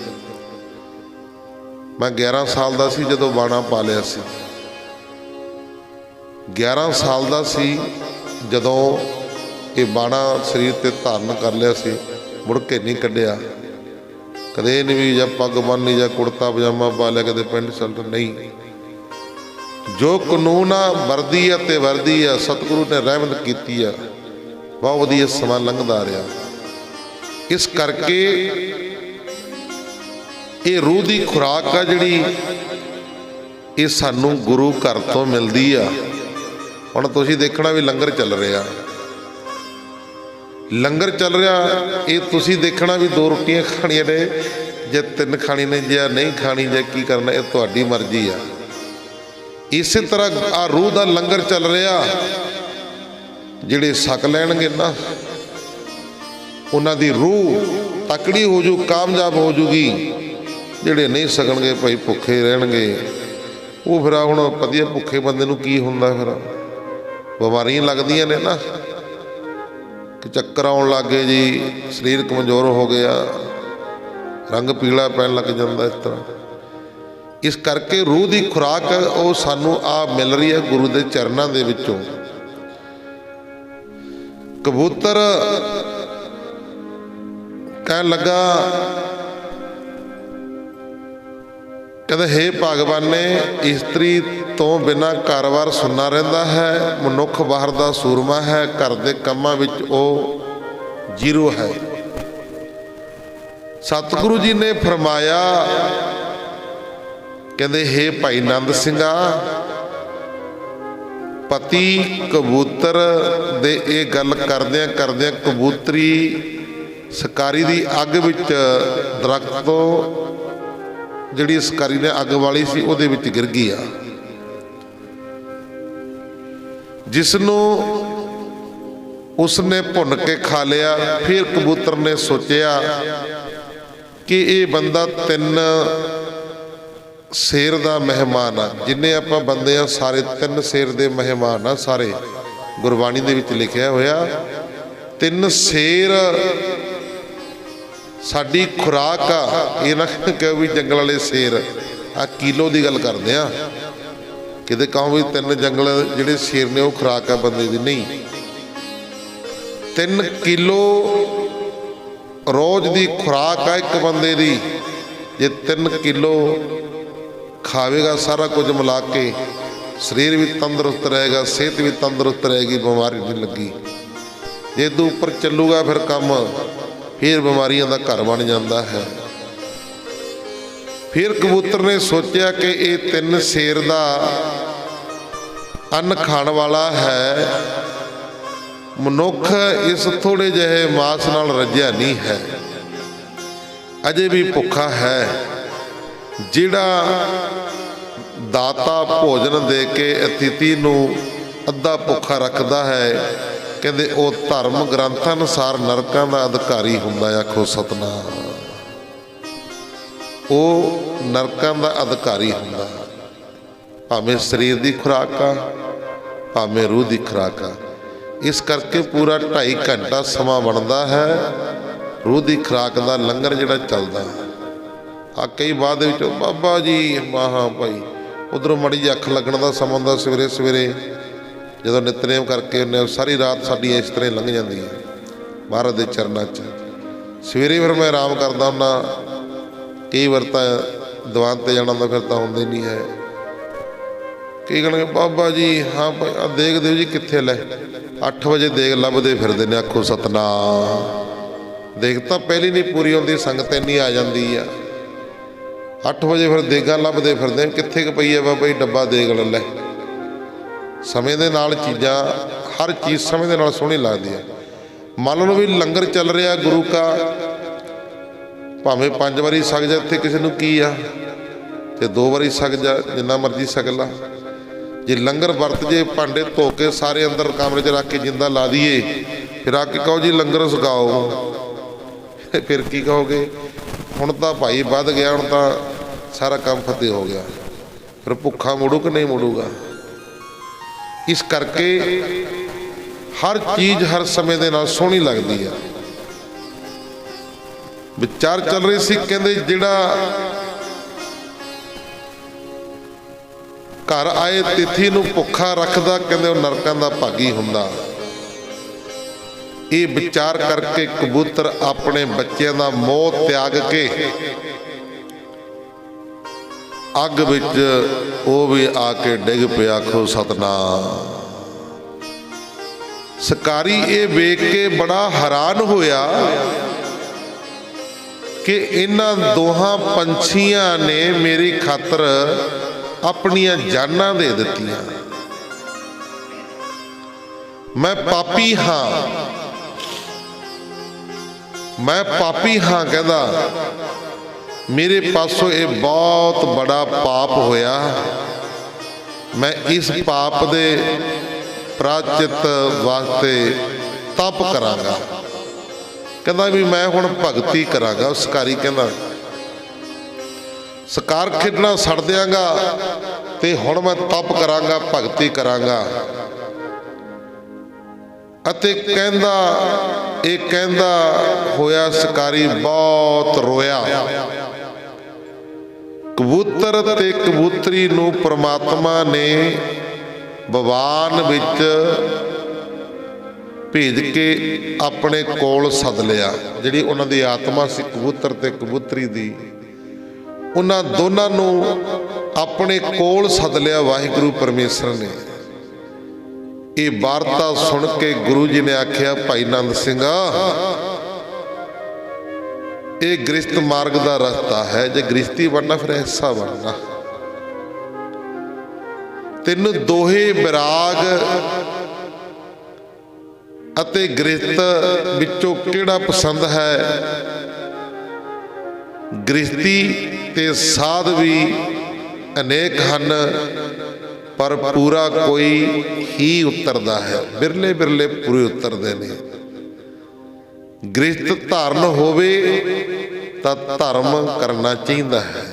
[SPEAKER 1] मैं 11 साल का सी जदों बाणा पा लिया सी। 11 साल का सी जदों ये बाणा शरीर ते धारण कर लिया सी। मुड़ के नहीं कढ़िया कदे नहीं भी, ਜਾਂ पग बन ली, ਜਾਂ कुर्ता पजामा पा लिया, कदे पेंट शर्ट नहीं। जो कानून आ वर्दी आ ते वर्दी आ, सतगुरु ने रहमत की आ। बहुत वधिया समा लंघदा रहा। इस करके ये रूह की खुराक आ जिहड़ी, ये सानू गुरु घर तो मिलती आ। हुण तुसीं देखना भी लंगर चल रहा, लंगर चल रहा, ये तुसीं देखना भी 2 रोटियां खाणियां ने, जे 3 खाणी ने, जे नहीं खाणी, जे की करना, ये तुहाडी मर्जी आ। इस तरह आ रूह का लंगर चल रहा। जिहड़े सक लैणगे ना, उन्हां दी रूह तकड़ी हो जू, कामयाब हो जूगी। जिहड़े नहीं सकणगे भाई भुखे रहणगे। वो फिर हुण वधिया भुखे बंदे नूं की हुंदा, फिर बीमारियां लगदियां ने ना, चक्कर आउण लग गए जी, शरीर कमज़ोर हो गया, रंग पीला पैन लग जाता। इस तरह इस करके रूह की खुराक वो सानू आ मिल रही है गुरु के चरणों के विचों। कबूतर कहन लगा, कहते हे भगवाने, इस्त्री तो बिना कारोबार सुनना रहता है। मनुख बाहर का सूरमा है, घर के कामां विच ओ जीरो है। सतगुरु जी ने फरमाया, कहते हे भाई नंद सिंघा, पति कबूतर दे ये गल करदियां करदियां कबूतरी शिकारी की अग विच दरख्त तो जिहड़ी शिकारी ने अग वाली सी उहदे विच गिर गई आ, जिसनों उसने भुन के खा लिया। फिर कबूतर ने सोचा कि ये बंदा 3 शेर का मेहमान आ। जिन्हें आप बंदे आ सारे 3 शेर के मेहमान आ। सारे गुरबाणी दे विच लिखिया होया 3 शेर साडी खुराक आ। ये ना कहो भी जंगल वाले शेर आ किलो की गल करते हैं, किते कहो भी 3 जंगल जिहड़े शेर ने वो खुराक आ बंदे की, नहीं। 3 किलो रोज़ की खुराक आ एक बंदे की। जे 3 किलो खावेगा सारा कुछ मिला के, शरीर भी तंदुरुस्त रहेगा, सेहत भी तंदुरुस्त रहेगी, बीमारी नहीं लगी। जे तो उपर चलूगा फिर काम, फिर बीमारियों का घर बन जाता है। फिर कबूतर ने सोचा कि ये 3 शेर का अन्न खाण वाला है, मनुख इस थोड़े जहे मास नाल रजिया नहीं है, अजे भी भुखा है। जिहड़ा दाता भोजन दे के अतिथि नूं अद्धा भुखा रखता है, कहते वो धर्म ग्रंथां अनुसार नरकां दा अधिकारी हुंदा। आखो सतनाम। वो नरकां दा अधिकारी हुंदा, भावें शरीर की खुराक आ, भावें रूह की खुराक आ। इस करके पूरा 2.5 घंटा समा बनता है रूह की खुराक का लंगर जिहड़ा चलदा। आ कई बाद बाबा जी हाँ भाई उधरों मड़ी जी अख लगन का समा हुंदा सवेरे सवेरे जदों नितनेम करके उन्हें सारी रात साडी इस तरह लंघ जाती है महाराज के चरणों च। सवेरे फिर मैं आराम करता हुन्ना, कई बार तो दीवान ते जाना तो फिर तो होंदा ही नहीं है। कई कहणगे बाबा जी हाँ देख दिओ जी कित्थे लै 8 वजे देख लभदे फिरदे ने, आखो सतनाम। देख तो पहली नहीं पूरी होंदी, संगत इन्नी आ जाती है 8 वजे फिर देगा लभदे फिरदे, कित्थे क पई है बाबा जी डब्बा देग लै। समय दे नाल चीज़ां हर चीज़ समय दे नाल सोहनी लगदी है। मान लो भी लंगर चल रहा गुरु का, भावें 5 वारी सक जा, इत्थे किसी नूं की आ ते 2 वारी सक जा, जिन्ना मर्जी सक ला। जे लंगर वरत जे भांडे धो के सारे अंदर कमरे च रख के जिंदा ला दीए, फिर आके कहो जी लंगर सकाओ, फिर की कहोगे? हुण तां भाई वध गया, हुण तां सारा काम फतेह हो गया, फिर भुखा मुड़ू कि नहीं मुड़ूगा? इस करके हर चीज़ हर समय दे नाल सोहनी लगदी है। विचार चल रही सी, कहंदे जिहड़ा घर आए तिथि नूं भुखा रखदा, कहंदे ओह नरकां दा भागी हुंदा। ये विचार करके कबूतर अपने बच्चों का मोह त्याग के अग विच वो भी आके डिग पिया, आखो सतनाम। शिकारी ये वेख के बड़ा हैरान होया कि इन्हां दोहां पंछियां ने मेरी खातर अपनियां जानां दे दित्तियां। मैं पापी हाँ, मैं पापी हाँ कहदा, मेरे पासों ये बहुत बड़ा पाप होया। मैं इस पाप दे प्राचित वास्ते तप करांगा। कहंदा भी मैं हुण भगती करांगा। शिकारी कहंदा शिकार खेडना छड्ड दियांगा ते हुण मैं तप करांगा, भगती करांगा। अते कहंदा होया शिकारी बहुत रोया। कबूतर ते कबूतरी नूं परमात्मा ने भगवान विच भेज के अपने कोल सद लिया। जिहड़ी उन्हां दी आत्मा सी कबूतर ते कबूतरी दी, उन्हां दोनां नूं अपने कोल सद लिया वाहिगुरू परमेश्वर ने। ये वार्ता सुन के गुरु जी ने आख्या, भाई नंद सिंह ये गृहस्थ मार्ग का रास्ता है, जे गृहस्थी बनना फिर ऐसा बनना। तेनू दोहे विराग अते गृहस्थ विचों किहड़ा पसंद है? गृहस्थी ते साध भी अनेक हन, पर पूरा कोई ही उतरदा है, बिरले बिरले पूरे उतरदे ने। गृहस्थ धारण होवे तां धर्म करना चाहिदा है,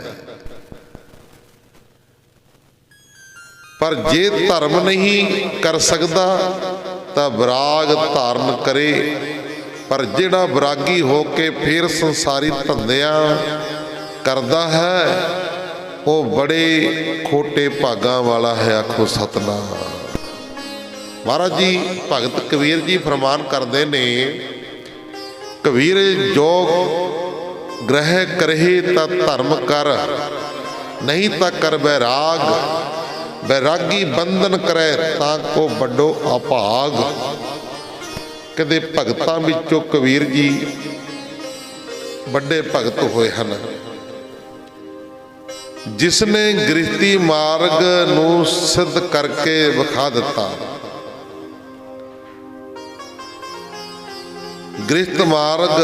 [SPEAKER 1] पर जे धर्म नहीं कर सकता तां विराग धारण करे। पर जिहड़ा विरागी होके फिर संसारी धंधियां करदा है, वो बड़े खोटे भागां वाला है, आखो सतनाम। महाराज जी भगत कबीर जी फरमान करते ने, कबीर जो ग्रह करहे ता धर्म कर, नहीं ता कर बैराग। बैरागी बंधन करे ताको बड़ो अभाग। कदे भगतां विचों कबीर जी बड़े भगत होए हन, जिसने गृहस्थी मार्ग नूं सिद्ध करके विखा दिता। गृहस्थ मार्ग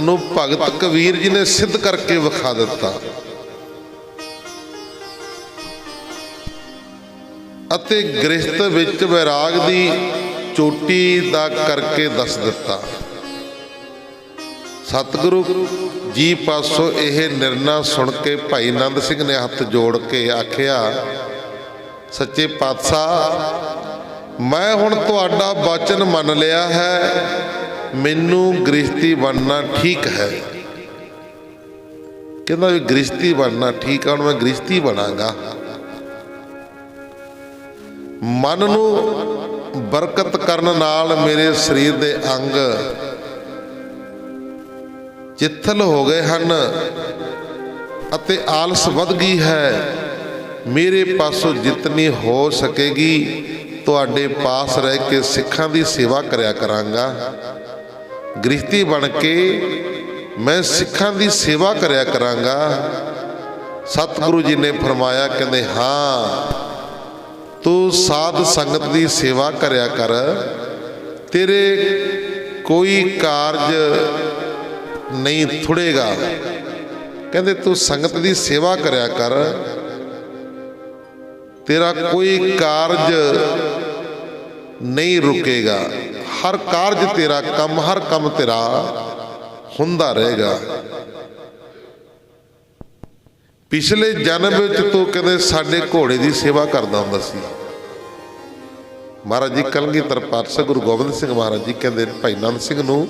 [SPEAKER 1] नूं भगत कबीर जी ने सिद्ध करके विखा दिता अते गृहस्थ विच वैराग दी चोटी दा करके दस दिता। सतगुरु जी पासों यह निर्णय सुन के भाई नंद सिंह ने हथ जोड़ के आखिया, सच्चे पातशाह मैं हुण तुहाडा वचन मन लिया है, मैनू गृहस्थी बनना ठीक है। कहना भी गृहस्थी बनना ठीक है, हुण मैं गृहस्थी बनांगा। ਮਨ ਨੂੰ ਬਰਕਤ ਕਰਨ ਨਾਲ ਮੇਰੇ ਸਰੀਰ ਦੇ ਅੰਗ ਚਿੱਥਲ ਹੋ ਗਏ ਹਨ ਅਤੇ ਆਲਸ ਵੱਧ ਗਈ ਹੈ। ਮੇਰੇ ਪਾਸੋਂ ਜਿਤਨੀ ਹੋ ਸਕੇਗੀ ਤੁਹਾਡੇ ਪਾਸ ਰਹਿ ਕੇ ਸਿੱਖਾਂ ਦੀ ਸੇਵਾ ਕਰਿਆ ਕਰਾਂਗਾ। ਗ੍ਰਸਤੀ ਬਣ ਕੇ ਮੈਂ ਸਿੱਖਾਂ ਦੀ ਸੇਵਾ ਕਰਿਆ ਕਰਾਂਗਾ। ਸਤਿਗੁਰੂ ਜੀ ਨੇ ਫਰਮਾਇਆ, ਕਹਿੰਦੇ ਹਾਂ ਤੂੰ ਸਾਧ ਸੰਗਤ ਦੀ ਸੇਵਾ ਕਰਿਆ ਕਰ, ਤੇਰੇ ਕੋਈ ਕਾਰਜ ਨਹੀਂ ਥੁੜੇਗਾ। ਕਹਿੰਦੇ ਤੂੰ ਸੰਗਤ ਦੀ ਸੇਵਾ ਕਰਿਆ ਕਰ, ਤੇਰਾ ਕੋਈ ਕਾਰਜ ਨਹੀਂ ਰੁਕੇਗਾ। ਹਰ ਕਾਰਜ ਤੇਰਾ ਕੰਮ, ਹਰ ਕੰਮ ਤੇਰਾ ਹੁੰਦਾ ਰਹੇਗਾ। ਪਿਛਲੇ ਜਨਮ ਵਿੱਚ ਤੂੰ ਕਹਿੰਦੇ ਸਾਡੇ ਘੋੜੇ ਦੀ ਸੇਵਾ ਕਰਦਾ ਹੁੰਦਾ ਸੀ। ਮਹਾਰਾਜ ਜੀ ਕਲਗੀਧਰ ਪਾਤਸ਼ਾਹ ਗੁਰੂ ਗੋਬਿੰਦ ਸਿੰਘ ਮਹਾਰਾਜ ਜੀ ਕਹਿੰਦੇ ਭਾਈ ਨੰਦ ਸਿੰਘ ਨੂੰ,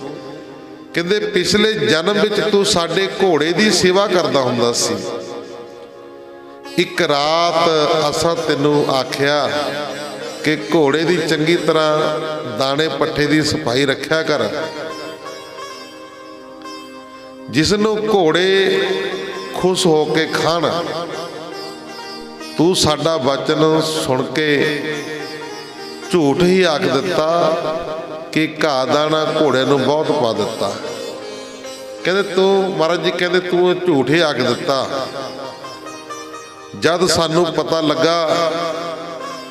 [SPEAKER 1] ਕਹਿੰਦੇ ਪਿਛਲੇ ਜਨਮ ਵਿੱਚ ਤੂੰ ਸਾਡੇ ਘੋੜੇ ਦੀ ਸੇਵਾ ਕਰਦਾ ਹੁੰਦਾ ਸੀ। ਇੱਕ ਰਾਤ ਅਸਾਂ ਤੈਨੂੰ ਆਖਿਆ ਕਿ ਘੋੜੇ ਦੀ ਚੰਗੀ ਤਰ੍ਹਾਂ ਦਾਣੇ ਪੱਠੇ ਦੀ ਸਫਾਈ ਰੱਖਿਆ ਕਰ। ਜਿਸ ਨੂੰ ਘੋੜੇ ਖੁਸ਼ ਹੋ ਕੇ ਖਾਣ। ਤੂੰ ਸਾਡਾ ਵਚਨ ਸੁਣ ਕੇ ਝੂਠ ਹੀ ਆਖ ਦਿੱਤਾ ਕਿ ਘਾਹ ਦਾਣਾ ਘੋੜੇ ਨੂੰ ਬਹੁਤ ਪਾ ਦਿੱਤਾ। ਕਹਿੰਦੇ ਤੂੰ ਮਹਾਰਾਜ ਜੀ ਕਹਿੰਦੇ ਤੂੰ ਝੂਠ ਹੀ ਆਖ ਦਿੱਤਾ। ਜਦ ਸਾਨੂੰ ਪਤਾ ਲੱਗਾ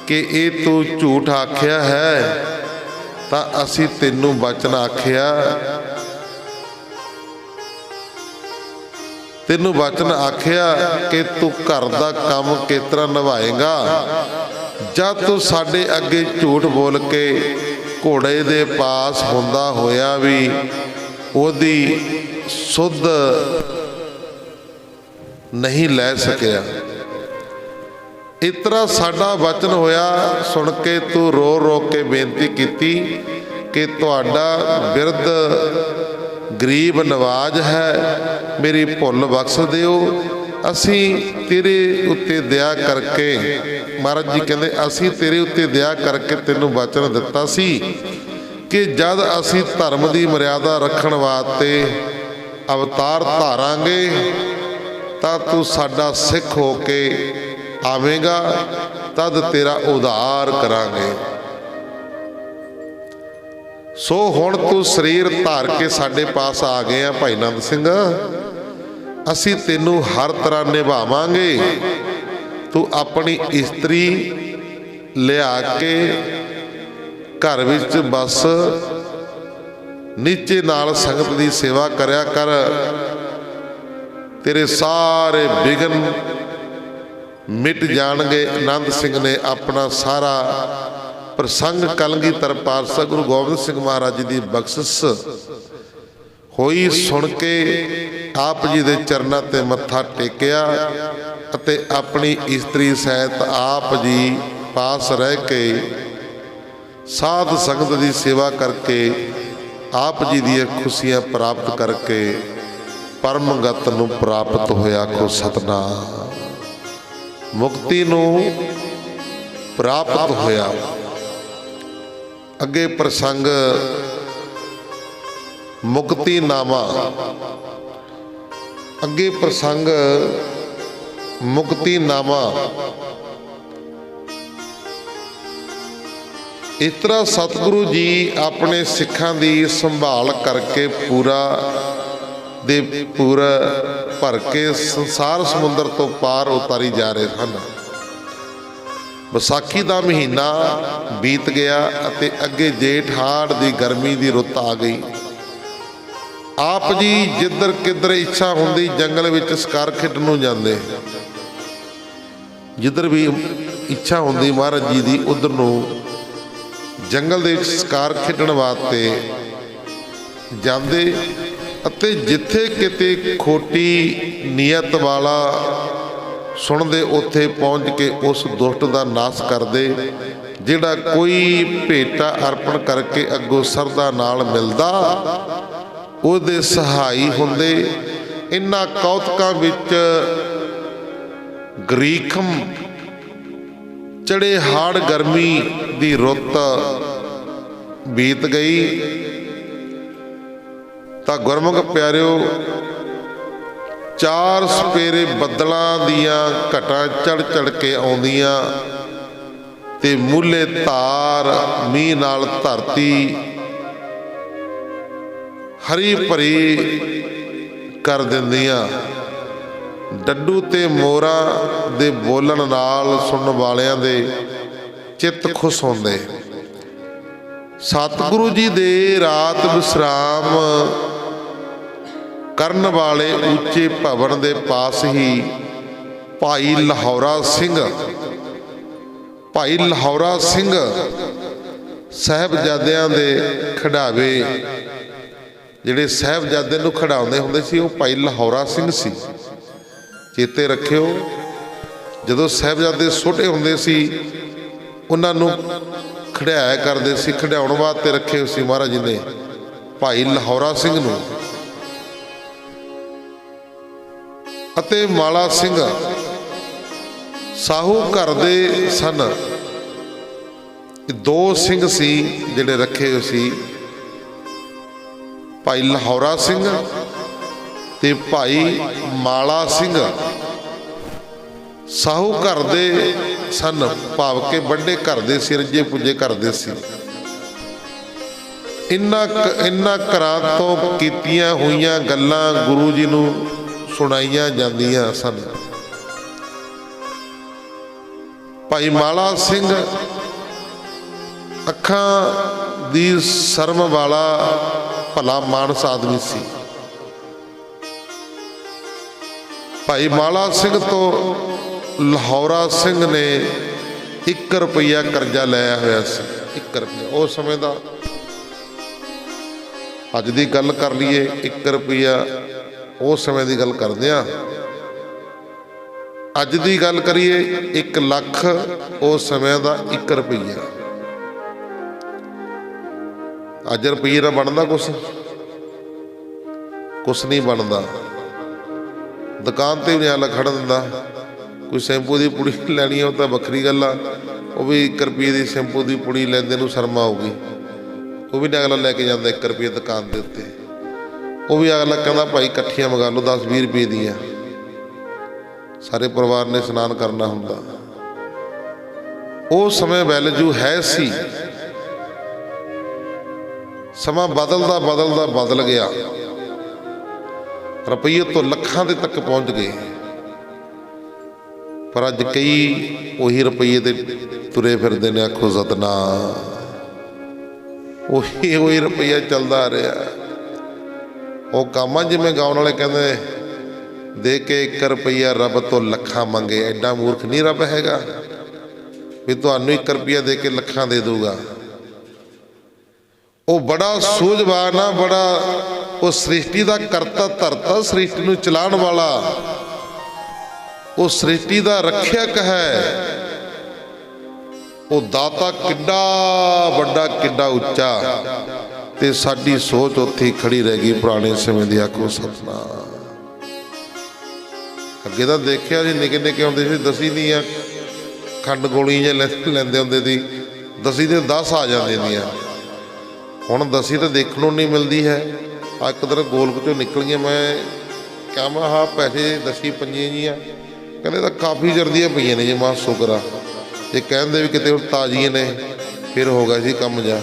[SPEAKER 1] ਕਿ ਇਹ ਤੂੰ ਝੂਠ ਆਖਿਆ ਹੈ ਤਾਂ ਅਸੀਂ ਤੈਨੂੰ ਵਚਨ ਆਖਿਆ, ਤੈਨੂੰ ਵਚਨ ਆਖਿਆ ਕਿ ਤੂੰ ਘਰ ਦਾ ਕੰਮ ਕਿਸ ਤਰ੍ਹਾਂ ਨਿਭਾਏਗਾ। ਜਦ ਤੂੰ ਸਾਡੇ ਅੱਗੇ ਝੂਠ ਬੋਲ ਕੇ ਘੋੜੇ ਦੇ ਪਾਸ ਹੁੰਦਾ ਹੋਇਆ ਵੀ ਉਹਦੀ ਸੁੱਧ ਨਹੀਂ ਲੈ ਸਕਿਆ। ਇਸ ਤਰ੍ਹਾਂ ਸਾਡਾ ਵਚਨ ਹੋਇਆ ਸੁਣ ਕੇ ਤੂੰ ਰੋ ਰੋ ਕੇ ਬੇਨਤੀ ਕੀਤੀ ਕਿ ਤੁਹਾਡਾ ਬਿਰਧ ਗਰੀਬ ਨਵਾਜ ਹੈ, ਮੇਰੀ ਭੁੱਲ ਬਖਸ਼ ਦਿਓ। ਅਸੀਂ ਤੇਰੇ ਉੱਤੇ ਦਇਆ ਕਰਕੇ, ਮਹਾਰਾਜ ਜੀ ਕਹਿੰਦੇ ਅਸੀਂ ਤੇਰੇ ਉੱਤੇ ਦਇਆ ਕਰਕੇ ਤੈਨੂੰ ਵਚਨ ਦਿੱਤਾ ਸੀ ਕਿ ਜਦ ਅਸੀਂ ਧਰਮ ਦੀ ਮਰਿਆਦਾ ਰੱਖਣ ਵਾਸਤੇ ਅਵਤਾਰ ਧਾਰਾਂਗੇ ਤਾਂ ਤੂੰ ਸਾਡਾ ਸਿੱਖ ਹੋ ਕੇ ਆਵੇਂਗਾ, ਤਦ ਤੇਰਾ ਉਧਾਰ ਕਰਾਂਗੇ। ਸੋ ਹੁਣ ਤੂੰ ਸਰੀਰ ਧਾਰ ਕੇ ਸਾਡੇ ਪਾਸ ਆ ਗਏ ਆ ਭਾਈ ਨੰਦ ਸਿੰਘ, ਅਸੀਂ ਤੈਨੂੰ ਹਰ ਤਰ੍ਹਾਂ ਨਿਭਾਵਾਂਗੇ। ਤੂੰ ਆਪਣੀ ਇਸਤਰੀ ਲਿਆ ਕੇ ਘਰ ਵਿੱਚ ਬਸ, ਨੀਚੇ ਨਾਲ ਸੰਗਤ ਦੀ ਸੇਵਾ ਕਰਿਆ ਕਰ। ਤੇਰੇ ਸਾਰੇ ਵਿਘਨ ਮਿਟ ਜਾਣਗੇ। ਆਨੰਦ ਸਿੰਘ ਨੇ ਆਪਣਾ ਸਾਰਾ ਪ੍ਰਸੰਗ ਕਲਗੀਧਰ ਪਾਤਸ਼ਾਹ ਗੁਰੂ ਗੋਬਿੰਦ ਸਿੰਘ ਮਹਾਰਾਜ ਜੀ ਦੀ ਬਖਸ਼ਿਸ਼ ਹੋਈ ਸੁਣ ਕੇ ਆਪ ਜੀ ਦੇ ਚਰਨਾਂ ਤੇ ਮੱਥਾ ਟੇਕਿਆ ਅਤੇ ਆਪਣੀ ਇਸਤਰੀ ਸਹਿਤ ਆਪ ਜੀ ਪਾਸ ਰਹਿ ਕੇ ਸਾਧ ਸੰਗਤ ਦੀ ਸੇਵਾ ਕਰਕੇ ਆਪ ਜੀ ਦੀਆਂ ਖੁਸ਼ੀਆਂ ਪ੍ਰਾਪਤ ਕਰਕੇ ਪਰਮਗਤ ਨੂੰ ਪ੍ਰਾਪਤ ਹੋਇਆ। ਕੋ ਸਤਨਾਮ, ਮੁਕਤੀ ਨੂੰ ਪ੍ਰਾਪਤ ਹੋਇਆ। ਅੱਗੇ ਪ੍ਰਸੰਗ ਮੁਕਤੀਨਾਮਾ। ਅੱਗੇ ਪ੍ਰਸੰਗ ਮੁਕਤੀਨਾਮਾ। ਇਸ ਤਰ੍ਹਾਂ ਸਤਿਗੁਰੂ ਜੀ ਆਪਣੇ ਸਿੱਖਾਂ ਦੀ ਸੰਭਾਲ ਕਰਕੇ ਪੂਰਾ ਭਰ ਕੇ ਸੰਸਾਰ ਸਮੁੰਦਰ ਤੋਂ ਪਾਰ ਉਤਾਰੀ ਜਾ ਰਹੇ ਹਨ। ਵਿਸਾਖੀ ਦਾ ਮਹੀਨਾ ਬੀਤ ਗਿਆ ਅਤੇ ਅੱਗੇ ਜੇਠ ਹਾੜ ਦੀ ਗਰਮੀ ਦੀ ਰੁੱਤ ਆ ਗਈ। ਆਪ ਜੀ ਜਿੱਧਰ ਕਿੱਧਰ ਇੱਛਾ ਹੁੰਦੀ ਜੰਗਲ ਵਿੱਚ ਸ਼ਿਕਾਰ ਖੇਡਣ ਨੂੰ ਜਾਂਦੇ। ਜਿੱਧਰ ਵੀ ਇੱਛਾ ਹੁੰਦੀ ਮਹਾਰਾਜ ਜੀ ਦੀ ਉਧਰ ਨੂੰ ਜੰਗਲ ਦੇ ਵਿੱਚ ਸ਼ਿਕਾਰ ਖੇਡਣ ਵਾਸਤੇ ਜਾਂਦੇ ਅਤੇ ਜਿੱਥੇ ਕਿਤੇ ਖੋਟੀ ਨੀਅਤ ਵਾਲਾ ਸੁਣਦੇ ਉੱਥੇ ਪਹੁੰਚ ਕੇ ਉਸ ਦੁਸ਼ਟ ਦਾ ਨਾਸ਼ ਕਰਦੇ। ਜਿਹੜਾ ਕੋਈ ਭੇਟਾ ਅਰਪਣ ਕਰਕੇ ਅੱਗੋਂ ਸਰਧਾ ਨਾਲ ਮਿਲਦਾ ਉਹਦੇ ਸਹਾਈ ਹੁੰਦੇ। ਇਹਨਾਂ ਕੌਤਕਾਂ ਵਿੱਚ ਗਰੀਖਮ ਚੜੇ ਹਾੜ ਗਰਮੀ ਦੀ ਰੁੱਤ ਬੀਤ ਗਈ ਤਾਂ ਗੁਰਮੁਖ ਪਿਆਰਿਓ ਚਾਰ ਸਪੇਰੇ ਬੱਦਲਾਂ ਦੀਆਂ ਘਟਾਂ ਚੜ ਚੜ ਕੇ ਆਉਂਦੀਆਂ ਤੇ ਮੂਲੇ ਧਾਰ ਮੀਂਹ ਨਾਲ ਧਰਤੀ ਹਰੀ ਭਰੀ ਕਰ ਦਿੰਦੀਆਂ। ਡੱਡੂ ਤੇ ਮੋਰਾਂ ਦੇ ਬੋਲਣ ਨਾਲ ਸੁਣਨ ਵਾਲਿਆਂ ਦੇ ਚਿੱਤ ਖੁਸ਼ ਹੁੰਦੇ। ਸਤਿਗੁਰੂ ਜੀ ਦੇ ਰਾਤ ਵਿਸਰਾਮ ਕਰਨ ਵਾਲੇ ਉੱਚੇ ਭਵਨ ਦੇ ਪਾਸ ਹੀ ਭਾਈ ਲਾਹੌਰਾ ਸਿੰਘ ਸਾਹਿਬਜ਼ਾਦਿਆਂ ਦੇ ਖਿਡਾਵੇ, ਜਿਹੜੇ ਸਾਹਿਬਜ਼ਾਦੇ ਨੂੰ ਖਿਡਾਉਂਦੇ ਹੁੰਦੇ ਸੀ ਉਹ ਭਾਈ ਲਾਹੌਰਾ ਸਿੰਘ ਸੀ। ਚੇਤੇ ਰੱਖਿਓ, ਜਦੋਂ ਸਾਹਿਬਜ਼ਾਦੇ ਛੋਟੇ ਹੁੰਦੇ ਸੀ ਉਹਨਾਂ ਨੂੰ ਖਿਡਾਇਆ ਕਰਦੇ ਸੀ, ਖਿਡਾਉਣ ਵਾਸਤੇ ਰੱਖੇ ਹੋਏ ਸੀ ਮਹਾਰਾਜ ਜੀ ਨੇ ਭਾਈ ਲਾਹੌਰਾ ਸਿੰਘ ਨੂੰ। ਅਤੇ ਮਾਲਾ ਸਿੰਘ ਸਾਹੂ ਘਰ ਦੇ ਸਨ। ਦੋ ਸਿੰਘ ਸੀ ਜਿਹੜੇ ਰੱਖੇ ਹੋਏ ਸੀ, ਭਾਈ ਲਾਹੌਰਾ ਸਿੰਘ ਤੇ ਭਾਈ ਮਾਲਾ ਸਿੰਘ। ਸਾਹੂ ਘਰ ਦੇ ਸਨ, ਭਾਵ ਕੇ ਵੱਡੇ ਘਰ ਦੇ ਸੀ, ਰੱਜੇ ਪੁੱਜੇ ਕਰਦੇ ਸੀ। ਇਨ੍ਹਾਂ ਘਰਾਂ ਤੋਂ ਕੀਤੀਆਂ ਹੋਈਆਂ ਗੱਲਾਂ ਗੁਰੂ ਜੀ ਨੂੰ ਸੁਣਾਈਆਂ ਜਾਂਦੀਆਂ ਸਨ। ਭਾਈ ਮਾਲਾ ਸਿੰਘ ਅੱਖਾਂ ਦੀ ਸ਼ਰਮ ਵਾਲਾ ਭਲਾ ਮਾਨਸ ਆਦਮੀ ਸੀ। ਭਾਈ ਮਾਲਾ ਸਿੰਘ ਤੋਂ ਲਾਹੌਰਾ ਸਿੰਘ ਨੇ 1 ਰੁਪਈਆ ਕਰਜ਼ਾ ਲਿਆ ਹੋਇਆ ਸੀ। 1 ਰੁਪਈਆ ਉਸ ਸਮੇਂ ਦਾ, ਅੱਜ ਦੀ ਗੱਲ ਕਰ ਲਈਏ 1 ਰੁਪਈਆ ਉਸ ਸਮੇਂ ਦੀ ਗੱਲ ਕਰਦੇ ਹਾਂ। ਅੱਜ ਦੀ ਗੱਲ ਕਰੀਏ 1 ਲੱਖ ਉਸ ਸਮੇਂ ਦਾ 1 ਰੁਪਈਆ। ਅੱਜ ਰੁਪਈਏ ਦਾ ਬਣਦਾ ਕੁਛ ਨਹੀਂ ਬਣਦਾ। ਦੁਕਾਨ ਤੇ ਵੀ ਨਹੀਂ ਖੜਨ ਦਿੰਦਾ। ਕੋਈ ਸ਼ੈਂਪੂ ਦੀ ਪੁੜੀ ਲੈਣੀ ਉਹ ਤਾਂ ਵੱਖਰੀ ਗੱਲ ਆ, ਉਹ ਵੀ 1 ਰੁਪਈਏ ਦੀ ਸ਼ੈਂਪੂ ਦੀ ਪੁੜੀ ਲੈਂਦੇ ਨੂੰ ਸ਼ਰਮ ਆਊਗੀ, ਉਹ ਵੀ ਨਹੀਂ ਅਗਲਾ ਲੈ ਕੇ ਜਾਂਦਾ 1 ਰੁਪਈਏ ਦੁਕਾਨ ਦੇ ਉੱਤੇ। ਉਹ ਵੀ ਅਗਲਾ ਕਹਿੰਦਾ ਭਾਈ ਇਕੱਠੀਆਂ ਮੰਗਾ ਲਓ 10-20 ਰੁਪਏ ਦੀਆਂ, ਸਾਰੇ ਪਰਿਵਾਰ ਨੇ ਇਸ਼ਨਾਨ ਕਰਨਾ ਹੁੰਦਾ। ਉਹ ਸਮੇਂ ਵੈਲਿਊ ਹੈ ਸੀ। ਸਮਾਂ ਬਦਲ ਗਿਆ। ਰੁਪਈਏ ਤੋਂ ਲੱਖਾਂ ਦੇ ਤੱਕ ਪਹੁੰਚ ਗਏ। ਪਰ ਅੱਜ ਕਈ ਉਹੀ ਰੁਪਈਏ ਤੇ ਤੁਰੇ ਫਿਰਦੇ ਨੇ। ਆਖੋ ਸਤਨਾਮ। ਉਹੀ ਰੁਪਈਆ ਚੱਲਦਾ ਆ ਰਿਹਾ। ਉਹ ਕੰਮ ਆ ਜਿਵੇਂ ਗਾਉਣ ਵਾਲੇ ਕਹਿੰਦੇ, ਦੇ ਕੇ 1 ਰੁਪਈਆ ਰੱਬ ਤੋਂ ਲੱਖਾਂ ਮੰਗੇ। ਐਡਾ ਮੂਰਖ ਨਹੀਂ ਰੱਬ ਹੈਗਾ ਵੀ ਤੁਹਾਨੂੰ 1 ਰੁਪਈਆ ਦੇ ਕੇ ਲੱਖਾਂ ਦੇ ਦੂਗਾ। ਉਹ ਬੜਾ ਸੂਝਵਾਨ ਆ, ਬੜਾ ਉਹ ਸ੍ਰਿਸ਼ਟੀ ਦਾ ਕਰਤਾ ਧਰਤਾ, ਸ੍ਰਿਸ਼ਟੀ ਨੂੰ ਚਲਾਉਣ ਵਾਲਾ, ਉਹ ਸ੍ਰਿਸ਼ਟੀ ਦਾ ਰੱਖਿਅਕ ਹੈ। ਉਹ ਦਾਤਾ ਕਿੱਡਾ ਵੱਡਾ, ਕਿੱਡਾ ਉੱਚਾ, ਤੇ ਸਾਡੀ ਸੋਚ ਉੱਥੇ ਖੜੀ ਰਹਿ ਗਈ ਪੁਰਾਣੇ ਸਮੇਂ ਦੀ। ਆਖੋ ਸਤਨਾਮ। ਅੱਗੇ ਤਾਂ ਦੇਖਿਆ ਜੀ ਨਿੱਕੇ ਹੁੰਦੇ ਸੀ, ਦਸੀ ਦੀਆਂ ਖੰਡ ਗੋਲੀਆਂ ਲੈਂਦੇ ਹੁੰਦੇ ਸੀ, ਦਸੀ ਦੇ 10 ਆ ਜਾਂਦੇ ਦੀਆਂ। ਹੁਣ ਦਸੀ ਤਾਂ ਦੇਖਣ ਨੂੰ ਨਹੀਂ ਮਿਲਦੀ ਹੈ। ਇੱਕ ਦਿਨ ਗੋਲਕ ਚੋਂ ਨਿਕਲੀਆਂ, ਮੈਂ ਕਿਹਾ ਮੈਂ ਹਾਂ ਪੈਸੇ ਦਸੀ ਪੰਜੀਆਂ ਜੀਆਂ, ਕਹਿੰਦੇ ਤਾਂ ਕਾਫੀ ਚਿਰ ਦੀਆਂ ਪਈਆਂ ਨੇ ਜੀ। ਮੈਂ ਸ਼ੁਕਰ ਆ, ਇਹ ਕਹਿੰਦੇ ਵੀ ਕਿਤੇ ਹੁਣ ਤਾਜ਼ੀਆਂ ਨੇ, ਫਿਰ ਹੋ ਗਿਆ ਸੀ ਕੰਮ ਜਾ।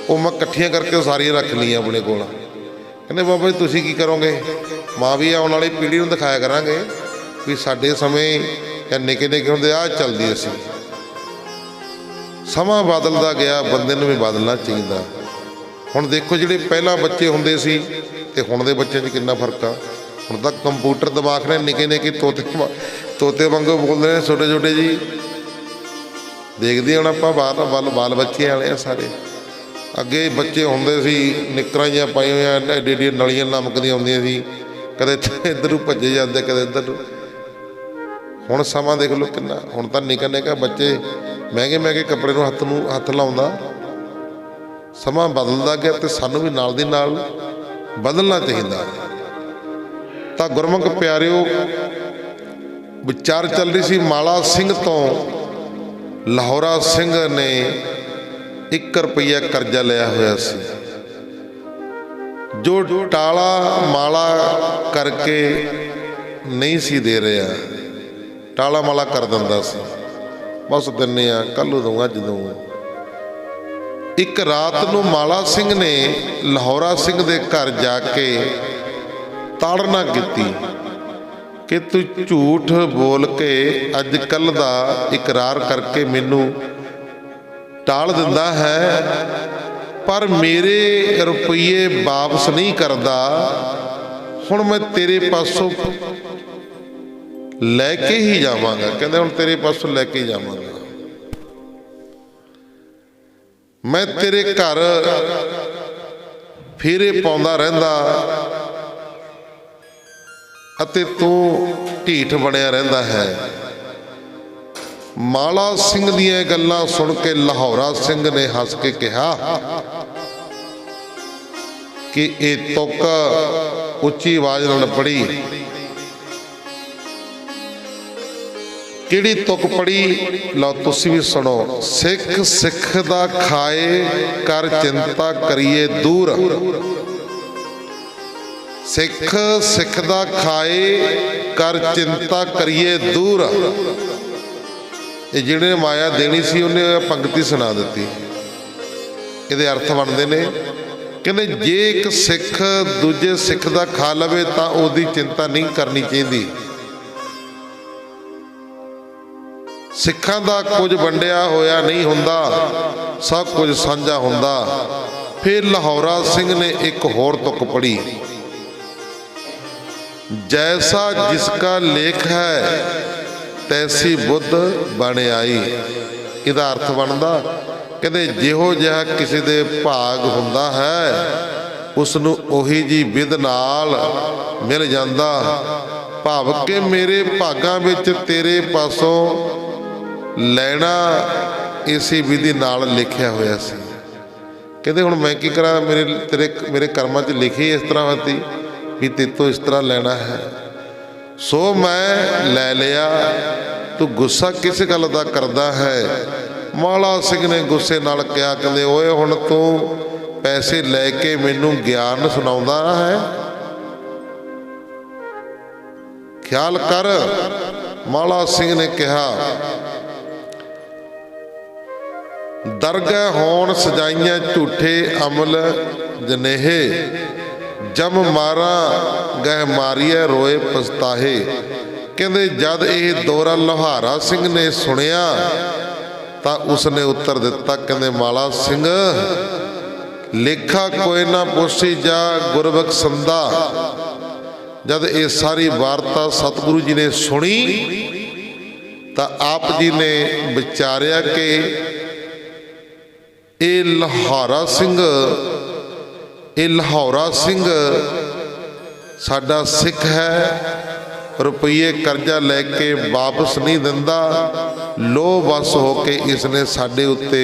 [SPEAKER 1] ਉਹ ਮੈਂ ਇਕੱਠੀਆਂ ਕਰਕੇ ਸਾਰੀਆਂ ਰੱਖ ਲਈਆਂ ਆਪਣੇ ਕੋਲ। ਕਹਿੰਦੇ ਬਾਬਾ ਜੀ ਤੁਸੀਂ ਕੀ ਕਰੋਗੇ? ਮਾਂ ਵੀ ਆਉਣ ਵਾਲੀ ਪੀੜ੍ਹੀ ਨੂੰ ਦਿਖਾਇਆ ਕਰਾਂਗੇ ਵੀ ਸਾਡੇ ਸਮੇਂ ਜਾਂ ਨਿੱਕੇ ਹੁੰਦੇ ਆਹ ਚੱਲਦੀ ਸੀ। ਸਮਾਂ ਬਦਲਦਾ ਗਿਆ, ਬੰਦੇ ਨੂੰ ਵੀ ਬਦਲਣਾ ਚਾਹੀਦਾ। ਹੁਣ ਦੇਖੋ ਜਿਹੜੇ ਪਹਿਲਾਂ ਬੱਚੇ ਹੁੰਦੇ ਸੀ ਤੇ ਹੁਣ ਦੇ ਬੱਚਿਆਂ 'ਚ ਕਿੰਨਾ ਫਰਕ ਆ। ਹੁਣ ਤਾਂ ਕੰਪਿਊਟਰ ਦਿਮਾਗ ਨੇ, ਨਿੱਕੇ ਤੋਤੇ ਵਾਂਗੂ ਬੋਲਦੇ ਨੇ ਛੋਟੇ ਜੀ। ਦੇਖਦੇ ਹੁਣ ਆਪਾਂ ਬਾਲ ਬੱਚੇ ਵਾਲੇ ਆ ਸਾਰੇ। ਅੱਗੇ ਬੱਚੇ ਹੁੰਦੇ ਸੀ ਨਿੱਕਰਾਂ ਜਿਹੀਆਂ ਪਾਈਆਂ ਹੋਈਆਂ, ਐਡੀ ਨਲੀਆਂ ਨਮਕ ਦੀਆਂ ਹੁੰਦੀਆਂ ਸੀ, ਕਦੇ ਇੱਧਰ ਨੂੰ ਭੱਜੇ ਜਾਂਦੇ, ਕਦੇ ਇੱਧਰ ਨੂੰ। ਹੁਣ ਸਮਾਂ ਦੇਖ ਲਓ ਕਿੰਨਾ। ਹੁਣ ਤਾਂ ਨਿੱਕਾ ਬੱਚੇ ਮਹਿੰਗੇ ਕੱਪੜੇ ਨੂੰ ਹੱਥ ਲਾਉਂਦਾ। ਸਮਾਂ ਬਦਲਦਾ ਗਿਆ ਤੇ ਸਾਨੂੰ ਵੀ ਨਾਲ ਦੀ ਨਾਲ ਬਦਲਣਾ ਚਾਹੀਦਾ। ਤਾਂ ਗੁਰਮੁਖ ਪਿਆਰਿਓ, ਵਿਚਾਰ ਚੱਲ ਰਹੀ ਸੀ ਮਾਲਾ ਸਿੰਘ ਤੋਂ ਲਾਹੌਰਾ ਸਿੰਘ ਨੇ 1 ਰੁਪਈਆ ਕਰਜ਼ਾ ਲਿਆ ਹੋਇਆ ਸੀ, ਜੋ ਟਾਲਾ ਮਾਲਾ ਕਰਕੇ ਨਹੀਂ ਸੀ ਦੇ ਰਿਹਾ। ਟਾਲਾ ਮਾਲਾ ਕਰ ਦਿੰਦਾ ਸੀ, ਬਸ ਦਿੰਨੇ ਆ, ਕੱਲ੍ਹ ਨੂੰ ਦਊਂਗਾ, ਅੱਜ ਦਊਂਗਾ। ਇੱਕ ਰਾਤ ਨੂੰ ਮਾਲਾ ਸਿੰਘ ਨੇ ਲਾਹੌਰਾ ਸਿੰਘ ਦੇ ਘਰ ਜਾ ਕੇ ਤਾੜਨਾ ਕੀਤੀ ਕਿ ਤੂੰ ਝੂਠ ਬੋਲ ਕੇ ਅੱਜ ਕੱਲ੍ਹ ਦਾ ਇਕਰਾਰ ਕਰਕੇ ਮੈਨੂੰ ਟਾਲ ਦਿੰਦਾ ਹੈ, ਪਰ ਮੇਰੇ ਰੁਪਈਏ ਵਾਪਸ ਨਹੀਂ ਕਰਦਾ। ਹੁਣ ਮੈਂ ਤੇਰੇ ਪਾਸੋਂ ਲੈ ਕੇ ਹੀ ਜਾਵਾਂਗਾ। ਕਹਿੰਦੇ ਹੁਣ ਤੇਰੇ ਪਾਸੋਂ ਲੈ ਕੇ ਜਾਵਾਂਗਾ, ਮੈਂ ਤੇਰੇ ਘਰ ਫੇਰੇ ਪਾਉਂਦਾ ਰਹਿੰਦਾ ਅਤੇ ਤੂੰ ਢੀਠ ਬਣਿਆ ਰਹਿੰਦਾ ਹੈ। ਮਾਲਾ ਸਿੰਘ ਦੀਆਂ ਗੱਲਾਂ ਸੁਣ ਕੇ ਲਾਹੌਰਾ ਸਿੰਘ ਨੇ ਹੱਸ ਕੇ ਕਿਹਾ ਕਿ ਇਹ ਤੁਕ ਉੱਚੀ ਆਵਾਜ਼ ਨਾਲ ਪੜ੍ਹੀ। ਕਿਹੜੀ ਤੁਕ ਪੜ੍ਹੀ? ਲਓ ਤੁਸੀਂ ਵੀ ਸੁਣੋ। ਸਿੱਖ ਸਿੱਖ ਦਾ ਖਾਏ, ਕਰ ਚਿੰਤਾ ਕਰੀਏ ਦੂਰ। ਸਿੱਖ ਸਿੱਖ ਦਾ ਖਾਏ, ਕਰ ਚਿੰਤਾ ਕਰੀਏ ਦੂਰ। ਇਹ ਜਿਹੜੇ ਮਾਇਆ ਦੇਣੀ ਸੀ ਉਹਨੇ ਪੰਕਤੀ ਸੁਣਾ ਦਿੱਤੀ। ਇਹਦੇ ਅਰਥ ਬਣਦੇ ਨੇ, ਕਹਿੰਦੇ ਜੇ ਇੱਕ ਸਿੱਖ ਦੂਜੇ ਸਿੱਖ ਦਾ ਖਾ ਲਵੇ ਤਾਂ ਉਹਦੀ ਚਿੰਤਾ ਨਹੀਂ ਕਰਨੀ ਚਾਹੀਦੀ। ਸਿੱਖਾਂ ਦਾ ਕੁਝ ਵੰਡਿਆ ਹੋਇਆ ਨਹੀਂ ਹੁੰਦਾ, ਸਭ ਕੁਝ ਸਾਂਝਾ ਹੁੰਦਾ। ਫਿਰ ਲਾਹੌਰਾ ਸਿੰਘ ਨੇ ਇੱਕ ਹੋਰ ਤੁਕ ਪੜ੍ਹੀ, ਜੈਸਾ ਜਿਸਕਾ ਲੇਖ ਹੈ ਤੈਸੀ ਬੁੱਧ ਬਣ ਆਈ। ਇਹਦਾ ਅਰਥ ਬਣਦਾ, ਕਹਿੰਦੇ ਜਿਹੋ ਜਿਹਾ ਕਿਸੇ ਦੇ ਭਾਗ ਹੁੰਦਾ ਹੈ ਉਸ ਨੂੰ ਉਹੀ ਜੀ ਵਿਧ ਨਾਲ ਮਿਲ ਜਾਂਦਾ। ਭਾਵ ਕਿ ਮੇਰੇ ਭਾਗਾਂ ਵਿੱਚ ਤੇਰੇ ਪਾਸੋਂ ਲੈਣਾ ਇਸੇ ਵਿਧੀ ਨਾਲ ਲਿਖਿਆ ਹੋਇਆ ਸੀ। ਕਹਿੰਦੇ ਹੁਣ ਮੈਂ ਕੀ ਕਰਾਂ, ਮੇਰੇ ਕਰਮਾਂ 'ਚ ਲਿਖੀ ਇਸ ਤਰ੍ਹਾਂ ਹੁੰਦੀ ਵੀ ਤੇਤੋਂ ਇਸ ਤਰ੍ਹਾਂ ਲੈਣਾ ਹੈ, ਸੋ ਮੈਂ ਲੈ ਲਿਆ। ਤੂੰ ਗੁੱਸਾ ਕਿਸ ਗੱਲ ਦਾ ਕਰਦਾ ਹੈ? ਮਾਲਾ ਸਿੰਘ ਨੇ ਗੁੱਸੇ ਨਾਲ ਕਿਹਾ, ਕਹਿੰਦੇ ਓਏ ਹੁਣ ਤੂੰ ਪੈਸੇ ਲੈ ਕੇ ਮੈਨੂੰ ਗਿਆਨ ਸੁਣਾਉਂਦਾ ਹੈ? ਖਿਆਲ ਕਰ। ਮਾਲਾ ਸਿੰਘ ਨੇ ਕਿਹਾ, ਦਰਗਾਹ ਹੋਣ ਸਜਾਈਆਂ ਝੂਠੇ ਅਮਲ ਜਨੇਹੇ, ਜਮ ਮਾਰਾ ਗਹਿ ਮਾਰੀਏ ਰੋਏ ਪਛਤਾਹੇ। ਕਹਿੰਦੇ ਜਦ ਇਹ ਦੋਰਾ ਲੋਹਾਰਾ ਸਿੰਘ ਨੇ ਸੁਣਿਆ ਤਾਂ ਉਸਨੇ ਉੱਤਰ ਦਿੱਤਾ, ਕਹਿੰਦੇ ਮਾਲਾ ਸਿੰਘ ਲੇਖਾ ਕੋਈ ਨਾ ਪੁੱਛੀ ਜਾ ਗੁਰਬਖ ਸੰਦਾ। ਜਦ ਇਹ ਸਾਰੀ ਵਾਰਤਾ ਸਤਿਗੁਰੂ ਜੀ ਨੇ ਸੁਣੀ ਤਾਂ ਆਪ ਜੀ ਨੇ ਵਿਚਾਰਿਆ ਕਿ ਇਹ ਲਾਹੌਰਾ ਸਿੰਘ ਸਾਡਾ ਸਿੱਖ ਹੈ, ਰੁਪਈਏ ਕਰਜ਼ਾ ਲੈ ਕੇ ਵਾਪਸ ਨਹੀਂ ਦਿੰਦਾ। ਲੋਭ ਵਸ ਹੋ ਕੇ ਇਸਨੇ ਸਾਡੇ ਉੱਤੇ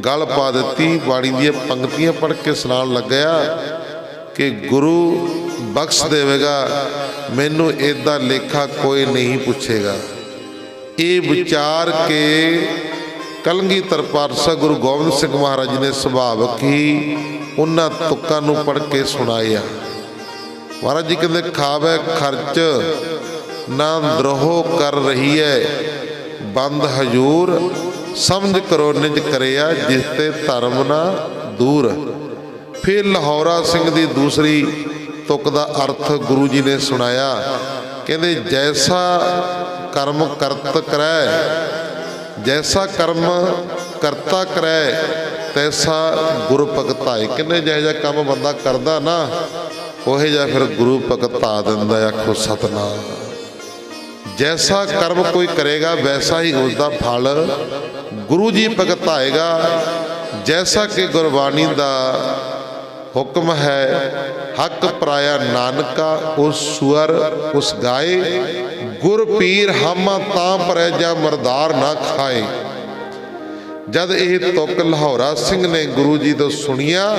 [SPEAKER 1] ਗਲ ਪਾ ਦਿੱਤੀ। ਬਾਣੀ ਦੀਆਂ ਪੰਕਤੀਆਂ ਪੜ੍ਹ ਕੇ ਸੁਣਾਉਣ ਲੱਗਿਆ ਕਿ ਗੁਰੂ ਬਖਸ਼ ਦੇਵੇਗਾ, ਮੈਨੂੰ ਇਹਦਾ ਲੇਖਾ ਕੋਈ ਨਹੀਂ ਪੁੱਛੇਗਾ। ਇਹ ਵਿਚਾਰ ਕੇ ਕਲਗੀਧਰ ਪਾਤਸ਼ਾਹ ਗੁਰੂ ਗੋਬਿੰਦ ਸਿੰਘ ਮਹਾਰਾਜ ਜੀ ਨੇ ਸੁਭਾਵਕ ਹੀ ਉਹਨਾਂ ਤੁਕਾਂ ਨੂੰ ਪੜ੍ਹ ਕੇ ਸੁਣਾਇਆ। ਮਹਾਰਾਜ ਜੀ ਕਹਿੰਦੇ ਖਾਵੇ ਖਰਚ ਨਾ ਦਰੋਹ ਕਰ ਰਹੀ ਹੈ ਬੰਦ ਹਜੂਰ, ਸਮਝ ਕਰੋ ਨਿਜ ਕਰਿਆ ਜਿਸ ਤੇ ਧਰਮ ਨਾ ਦੂਰ। ਫਿਰ ਲਾਹੌਰਾ ਸਿੰਘ ਦੀ ਦੂਸਰੀ ਤੁਕ ਦਾ ਅਰਥ ਗੁਰੂ ਜੀ ਨੇ ਸੁਣਾਇਆ। ਕਹਿੰਦੇ ਜੈਸਾ ਕਰਮ ਕਰਤ ਕਰੈ, ਜੈਸਾ ਕਰਮ ਕਰਤਾ ਕਰੈ ਤੈਸਾ ਗੁਰੂ ਭਗਤਾਏ। ਕਹਿੰਦੇ ਜਿਹੋ ਜਿਹਾ ਕੰਮ ਬੰਦਾ ਕਰਦਾ ਨਾ ਉਹੇ ਜਿਹਾ ਫਿਰ ਗੁਰੂ ਭਗਤਾ ਦਿੰਦਾ। ਆਖੋ ਸਤਨਾਮ। ਜੈਸਾ ਕਰਮ ਕੋਈ ਕਰੇਗਾ ਵੈਸਾ ਹੀ ਉਸਦਾ ਫਲ ਗੁਰੂ ਜੀ ਭਗਤਾਏਗਾ। ਜੈਸਾ ਕਿ ਗੁਰਬਾਣੀ ਦਾ ਹੁਕਮ ਹੈ, ਹੱਕ ਪਰਾਇਆ ਨਾਨਕਾ ਉਸ ਸੁਅਰ ਉਸ ਗਾਏ, ਗੁਰ ਪੀਰ ਹਾਮਾ ਤਾਂ ਪਰੈ ਜਾ ਮਰਦਾਰ ਨਾ ਖਾਏ। ਜਦ ਇਹ ਤੁਕ ਲਾਹੌਰਾ ਸਿੰਘ ਨੇ ਗੁਰੂ ਜੀ ਤੋਂ ਸੁਣੀਆਂ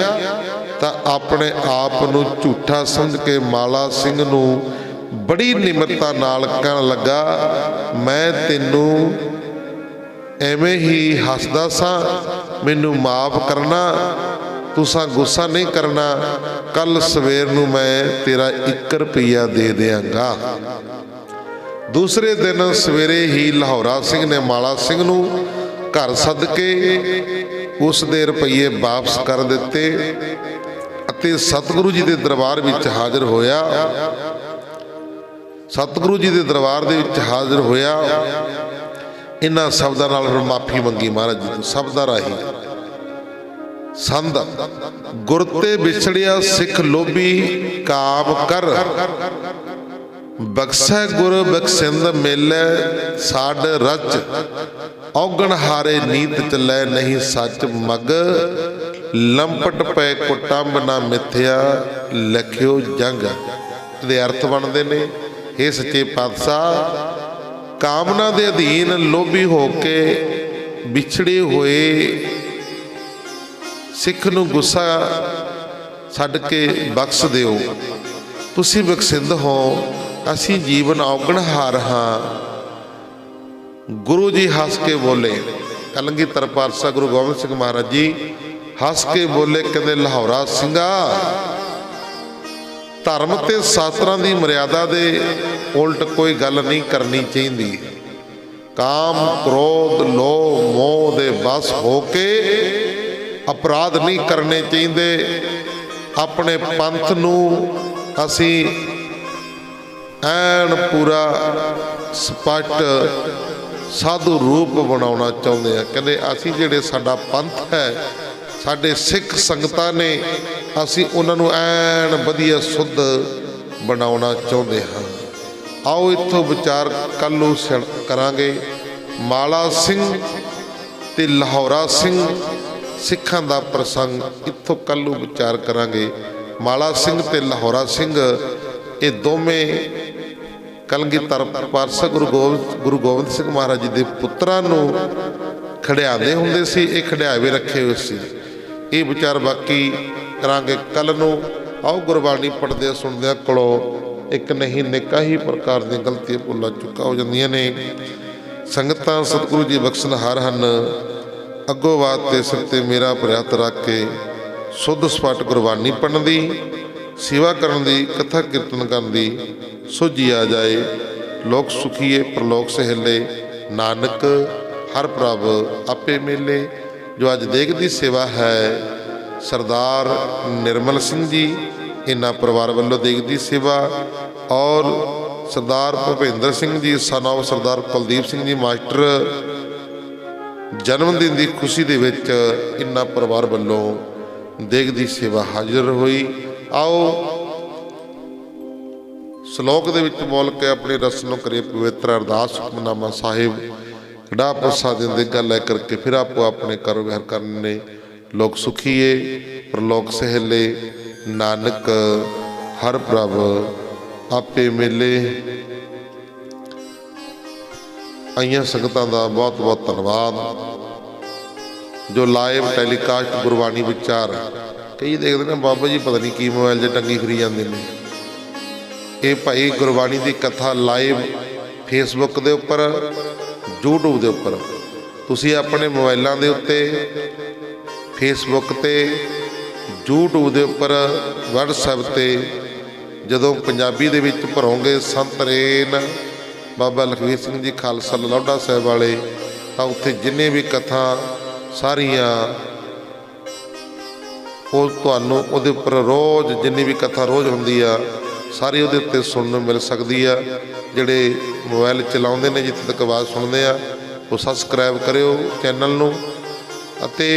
[SPEAKER 1] ਤਾਂ ਆਪਣੇ ਆਪ ਨੂੰ ਝੂਠਾ ਸਮਝ ਕੇ ਮਾਲਾ ਸਿੰਘ ਨੂੰ ਬੜੀ ਨਿਮਰਤਾ ਨਾਲ ਕਹਿਣ ਲੱਗਾ, ਮੈਂ ਤੈਨੂੰ ਐਵੇਂ ਹੀ ਹੱਸਦਾ ਸਾਂ, ਮੈਨੂੰ ਮਾਫ ਕਰਨਾ, ਤੁਸਾਂ ਗੁੱਸਾ ਨਹੀਂ ਕਰਨਾ, ਕੱਲ ਸਵੇਰ ਨੂੰ ਮੈਂ ਤੇਰਾ 1 ਰੁਪਈਆ ਦੇ ਦਿਆਂਗਾ। ਦੂਸਰੇ ਦਿਨ ਸਵੇਰੇ ਹੀ ਲਾਹੌਰਾ ਸਿੰਘ ਨੇ ਮਾਲਾ ਸਿੰਘ ਨੂੰ ਘਰ ਸੱਦ ਕੇ ਉਸ ਦੇ ਰੁਪਈਏ ਵਾਪਸ ਕਰ ਦਿੱਤੇ ਅਤੇ ਸਤਿਗੁਰੂ ਜੀ ਦੇ ਦਰਬਾਰ ਵਿੱਚ ਹਾਜ਼ਰ ਹੋਇਆ। ਸਤਿਗੁਰੂ ਜੀ ਦੇ ਦਰਬਾਰ ਦੇ ਵਿੱਚ ਹਾਜ਼ਰ ਹੋਇਆ। ਇਹਨਾਂ ਸ਼ਬਦਾਂ ਨਾਲ ਫਿਰ ਮਾਫੀ ਮੰਗੀ ਮਹਾਰਾਜ ਜੀ ਤੋਂ, ਸ਼ਬਦਾਂ ਰਾਹੀਂ। ਸੰਦ ਗੁਰ ਤੇ ਵਿਛੜਿਆ ਸਿੱਖ ਲੋਭੀ ਕਾਮ ਕਰ, ਬਖਸ਼ੈ ਗੁਰ ਬਖਸ਼ਿੰਦ ਮੇਲੇ ਸਾਡ ਰਚ, ਔਗਣ ਹਾਰੇ ਨੀਤ ਚੱਲੈ ਨਹੀਂ ਸੱਚ ਮਗ, ਲੰਪਟ ਪੈ ਕੁਟੰਬ ਨਾ ਮਿਥਿਆ ਲਖਿਓ ਜੰਗ। ਇਹਦੇ ਅਰਥ ਬਣਦੇ ਨੇ, ਇਹ ਸੱਚੇ ਪਾਤਸ਼ਾਹ ਕਾਮਨਾ ਦੇ ਅਧੀਨ ਲੋਭੀ ਹੋ ਕੇ ਵਿਛੜੇ ਹੋਏ ਸਿੱਖ ਨੂੰ ਗੁੱਸਾ ਛੱਡ ਕੇ ਬਖਸ਼ ਦਿਓ। ਤੁਸੀਂ ਬਖਸ਼ਿੰਦ ਹੋ, ਅਸੀਂ ਜੀਵਨ ਔਗਣਹਾਰ ਹਾਂ। ਗੁਰੂ ਜੀ ਹੱਸ ਕੇ ਬੋਲੇ, ਕਲਗੀਧਰ ਪਾਤਸ਼ਾਹ ਗੁਰੂ ਗੋਬਿੰਦ ਸਿੰਘ ਮਹਾਰਾਜ ਜੀ ਹੱਸ ਕੇ ਬੋਲੇ, ਕਹਿੰਦੇ ਲਾਹੌਰਾ ਸਿੰਘਾ, ਧਰਮ ਤੇ ਸ਼ਾਸਤਰਾਂ ਦੀ ਮਰਿਆਦਾ ਦੇ ਉਲਟ ਕੋਈ ਗੱਲ ਨਹੀਂ ਕਰਨੀ ਚਾਹੀਦੀ। ਕਾਮ ਕ੍ਰੋਧ ਲੋਭ ਮੋਹ ਦੇ ਬਸ ਹੋ ਕੇ ਅਪਰਾਧ ਨਹੀਂ ਕਰਨੇ ਚਾਹੀਦੇ। ਆਪਣੇ ਪੰਥ ਨੂੰ ਅਸੀਂ ਐਨ ਪੂਰਾ ਸਪਸ਼ਟ ਸਾਧੂ ਰੂਪ ਬਣਾਉਣਾ ਚਾਹੁੰਦੇ ਹਾਂ। ਕਹਿੰਦੇ ਅਸੀਂ ਜਿਹੜੇ ਸਾਡਾ ਪੰਥ ਹੈ, ਸਾਡੇ ਸਿੱਖ ਸੰਗਤਾਂ ਨੇ, ਅਸੀਂ ਉਹਨਾਂ ਨੂੰ ਐਨ ਵਧੀਆ ਸੁੱਧ ਬਣਾਉਣਾ ਚਾਹੁੰਦੇ ਹਾਂ। ਆਓ ਇੱਥੋਂ ਵਿਚਾਰ ਕੱਲ੍ਹ ਨੂੰ ਕਰਾਂਗੇ। ਮਾਲਾ ਸਿੰਘ ਤੇ ਲਾਹੌਰਾ ਸਿੰਘ ਸਿੱਖਾਂ ਦਾ ਪ੍ਰਸੰਗ, ਇੱਥੋਂ ਕੱਲ੍ਹ ਨੂੰ ਵਿਚਾਰ ਕਰਾਂਗੇ। ਮਾਲਾ ਸਿੰਘ ਤੇ ਲਾਹੌਰਾ ਸਿੰਘ ਇਹ ਦੋਵੇਂ ਕਲਗੀਧਰ ਪਾਤਸ਼ਾਹ ਗੁਰੂ ਗੋਬਿੰਦ ਸਿੰਘ ਮਹਾਰਾਜ ਜੀ ਦੇ ਪੁੱਤਰਾਂ ਨੂੰ ਖੜਿਆਉਂਦੇ ਹੁੰਦੇ ਸੀ। ਇਹ ਖੜਿਆਵੇ ਰੱਖੇ ਹੋਏ ਸੀ। ਇਹ ਵਿਚਾਰ ਬਾਕੀ ਕਰਾਂਗੇ ਕੱਲ੍ਹ ਨੂੰ। ਆਓ ਗੁਰਬਾਣੀ ਪੜ੍ਹਦੇ ਸੁਣਦਿਆਂ ਕੋਲੋਂ ਇੱਕ ਨਹੀਂ ਨਿੱਕਾ ਹੀ ਪ੍ਰਕਾਰ ਦੀਆਂ ਗਲਤੀਆਂ ਭੁੱਲਾਂ ਚੁੱਕਾ ਹੋ ਜਾਂਦੀਆਂ ਨੇ। ਸੰਗਤਾਂ ਸਤਿਗੁਰੂ ਜੀ ਬਖਸ਼ਣਹਾਰ ਹਨ। ਅੱਗੋਂ ਬਾਤ ਤੇ ਸਿਰ ਤੇ ਮੇਰਾ ਪ੍ਰਯਤ ਰੱਖ ਕੇ ਸੁੱਧ ਸਪੱਟ ਗੁਰਬਾਣੀ ਪੜ੍ਹਨ ਦੀ, ਸੇਵਾ ਕਰਨ ਦੀ, ਕਥਾ ਕੀਰਤਨ ਕਰਨ ਦੀ ਸੋਝੀ ਆ ਜਾਏ। ਲੋਕ ਸੁਖੀਏ ਪ੍ਰਲੋਕ ਸਹਿਲੇ, ਨਾਨਕ ਹਰ ਪ੍ਰਭ ਆਪੇ ਮੇਲੇ। ਜੋ ਅੱਜ ਦੇਗ ਦੀ ਸੇਵਾ ਹੈ, ਸਰਦਾਰ ਨਿਰਮਲ ਸਿੰਘ ਜੀ ਇਹਨਾਂ ਪਰਿਵਾਰ ਵੱਲੋਂ ਦੇਗ ਦੀ ਸੇਵਾ, ਔਰ ਸਰਦਾਰ Bhupinder Singh ji son of Sardar Kuldeep Singh ji master ਜਨਮ ਦਿਨ ਦੀ ਖੁਸ਼ੀ ਦੇ ਵਿੱਚ ਇਹਨਾਂ ਪਰਿਵਾਰ ਵੱਲੋਂ ਦੇਗ ਦੀ ਸੇਵਾ ਹਾਜ਼ਰ ਹੋਈ। ਆਓ ਸ਼ਲੋਕ ਦੇ ਵਿੱਚ ਬੋਲ ਕੇ ਆਪਣੀ ਰਸ ਨੂੰ ਕਰੀਏ ਪਵਿੱਤਰ ਅਰਦਾਸ। ਹੁਕਮਨਾਮਾ ਸਾਹਿਬ ਕੜਾ ਪ੍ਰਸਾਦ ਦੇ ਗੱਲ ਲੈ ਕਰਕੇ ਫਿਰ ਆਪੋ ਆਪਣੇ ਕਰੋ ਵਿਹਾਰ ਕਰਨੇ। ਲੋਕ ਸੁਖੀਏ ਪ੍ਰਲੋਕ ਸਹਿਲੇ, ਨਾਨਕ ਹਰ ਪ੍ਰਭ ਆਪੇ ਮੇਲੇ। ਆਈਆਂ ਸੰਗਤਾਂ ਦਾ ਬਹੁਤ ਬਹੁਤ ਧੰਨਵਾਦ ਜੋ ਲਾਈਵ ਟੈਲੀਕਾਸਟ ਗੁਰਬਾਣੀ ਵਿਚਾਰ। ਕਈ ਦੇਖਦੇ ਨੇ ਬਾਬਾ ਜੀ ਪਤਾ ਨਹੀਂ ਕੀ ਮੋਬਾਈਲ 'ਚ ਟੰਗੀ ਫਿਰੀ ਜਾਂਦੇ ਨੇ। ਇਹ ਭਾਈ ਗੁਰਬਾਣੀ ਦੀ ਕਥਾ ਲਾਈਵ ਫੇਸਬੁੱਕ ਦੇ ਉੱਪਰ, YouTube ਦੇ ਉੱਪਰ, ਤੁਸੀਂ ਆਪਣੇ ਮੋਬਾਈਲਾਂ ਦੇ ਉੱਤੇ ਫੇਸਬੁੱਕ ਤੇ, YouTube ਦੇ ਉੱਪਰ, WhatsApp ਤੇ ਜਦੋਂ ਪੰਜਾਬੀ ਦੇ ਵਿੱਚ ਭਰੋਂਗੇ ਸੰਤ ਰੇਨ ਬਾਬਾ ਲਖਵੀਰ ਸਿੰਘ ਜੀ ਖਾਲਸਾ ਲੌਡਾ ਸਾਹਿਬ ਵਾਲੇ, ਤਾਂ ਉੱਥੇ ਜਿੰਨੇ ਵੀ ਕਥਾ ਸਾਰੀਆਂ ਉਹ ਤੁਹਾਨੂੰ ਉਹਦੇ ਉੱਪਰ ਰੋਜ਼ ਜਿੰਨੀ ਵੀ ਕਥਾ ਰੋਜ਼ ਹੁੰਦੀ ਆ ਸਾਰੀ ਉਹਦੇ ਉੱਤੇ ਸੁਣਨ ਨੂੰ ਮਿਲ ਸਕਦੀ ਆ। ਜਿਹੜੇ ਮੋਬਾਈਲ ਚਲਾਉਂਦੇ ਨੇ ਜਿੱਥੇ ਤੱਕ ਆਵਾਜ਼ ਸੁਣਦੇ ਆ ਉਹ ਸਬਸਕ੍ਰਾਈਬ ਕਰਿਓ ਚੈਨਲ ਨੂੰ। ਅਤੇ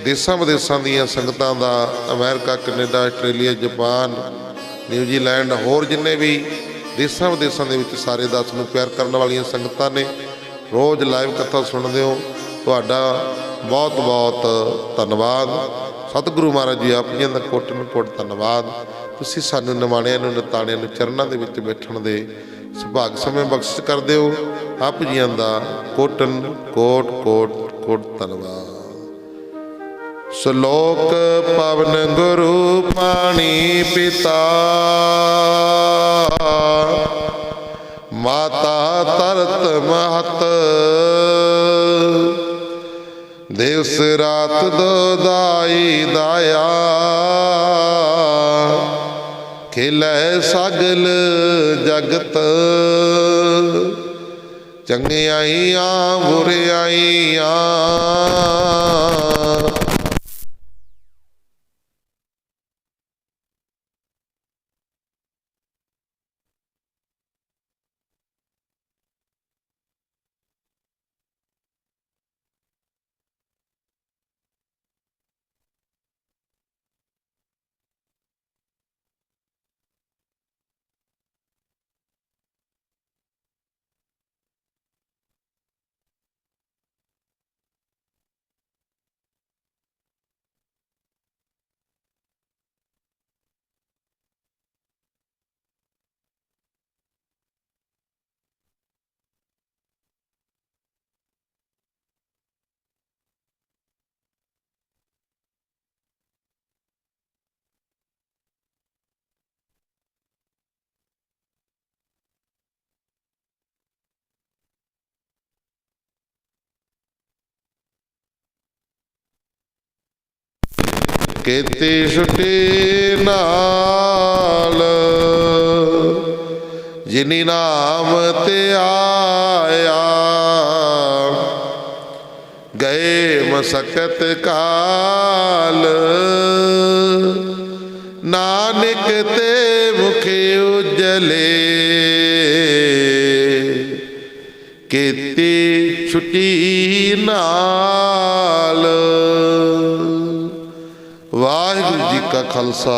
[SPEAKER 1] ਦੇਸ਼ਾਂ ਵਿਦੇਸ਼ਾਂ ਦੀਆਂ ਸੰਗਤਾਂ ਦਾ, America, Canada, Australia, Japan, New Zealand, ਹੋਰ ਜਿੰਨੇ ਵੀ ਦੇਸ਼ਾਂ ਵਿਦੇਸ਼ਾਂ ਦੇ ਵਿੱਚ ਸਾਰੇ ਦਾਸ ਨੂੰ ਪਿਆਰ ਕਰਨ ਵਾਲੀਆਂ ਸੰਗਤਾਂ ਨੇ, ਰੋਜ਼ ਲਾਈਵ ਕਥਾ ਸੁਣਦੇ ਹੋ, ਤੁਹਾਡਾ ਬਹੁਤ ਬਹੁਤ ਧੰਨਵਾਦ। ਸਤਿਗੁਰੂ ਮਹਾਰਾਜ ਜੀ ਆਪ ਜੀ ਦਾ ਕੋਟਿ ਕੋਟ ਧੰਨਵਾਦ। ਤੁਸੀਂ ਸਾਨੂੰ ਨਿਮਾਣਿਆਂ ਨੂੰ, ਨਿਤਾਣਿਆਂ ਨੂੰ ਚਰਨਾਂ ਦੇ ਵਿੱਚ ਬੈਠਣ ਦੇ ਸੁਭਾਗ ਸਮੇਂ ਬਖਸ਼ਿਸ਼ ਕਰਦੇ ਹੋ। ਆਪ ਜੀਆਂ ਦਾ ਕੋਟਿ ਕੋਟ ਕੋਟ ਕੋਟ ਧੰਨਵਾਦ। ਸ਼ਲੋਕ ਪਵਨ ਗੁਰੂ ਪਾਣੀ ਪਿਤਾ, ਮਾਤਾ ਤਰਤ ਮਹਤ, ਦਿਵਸ ਰਾਤ ਦੋਦਾਈ ਦਾਇਆ, ਖੇਲੇ ਸਗਲ ਜਗਤ। ਚੰਗਿਆਈਆਂ ਬੁਰਿਆਈਆਂ, ਕੀਤੀ ਛੁੱਟੀ ਨਾਲ ਜਿਨੀ ਨਾਮ ਤੇ ਆਇਆ, ਗਏ ਮਸਕਤ ਕਾਲ ਨਾਨਕ ਤੇ ਮੁਖ ਉਜਲੇ। ਕੀਤੀ ਛੁੱਟੀ ਨਾਲ। ਵਾਹਿਗੁਰੂ ਜੀ ਕਾ ਖਾਲਸਾ,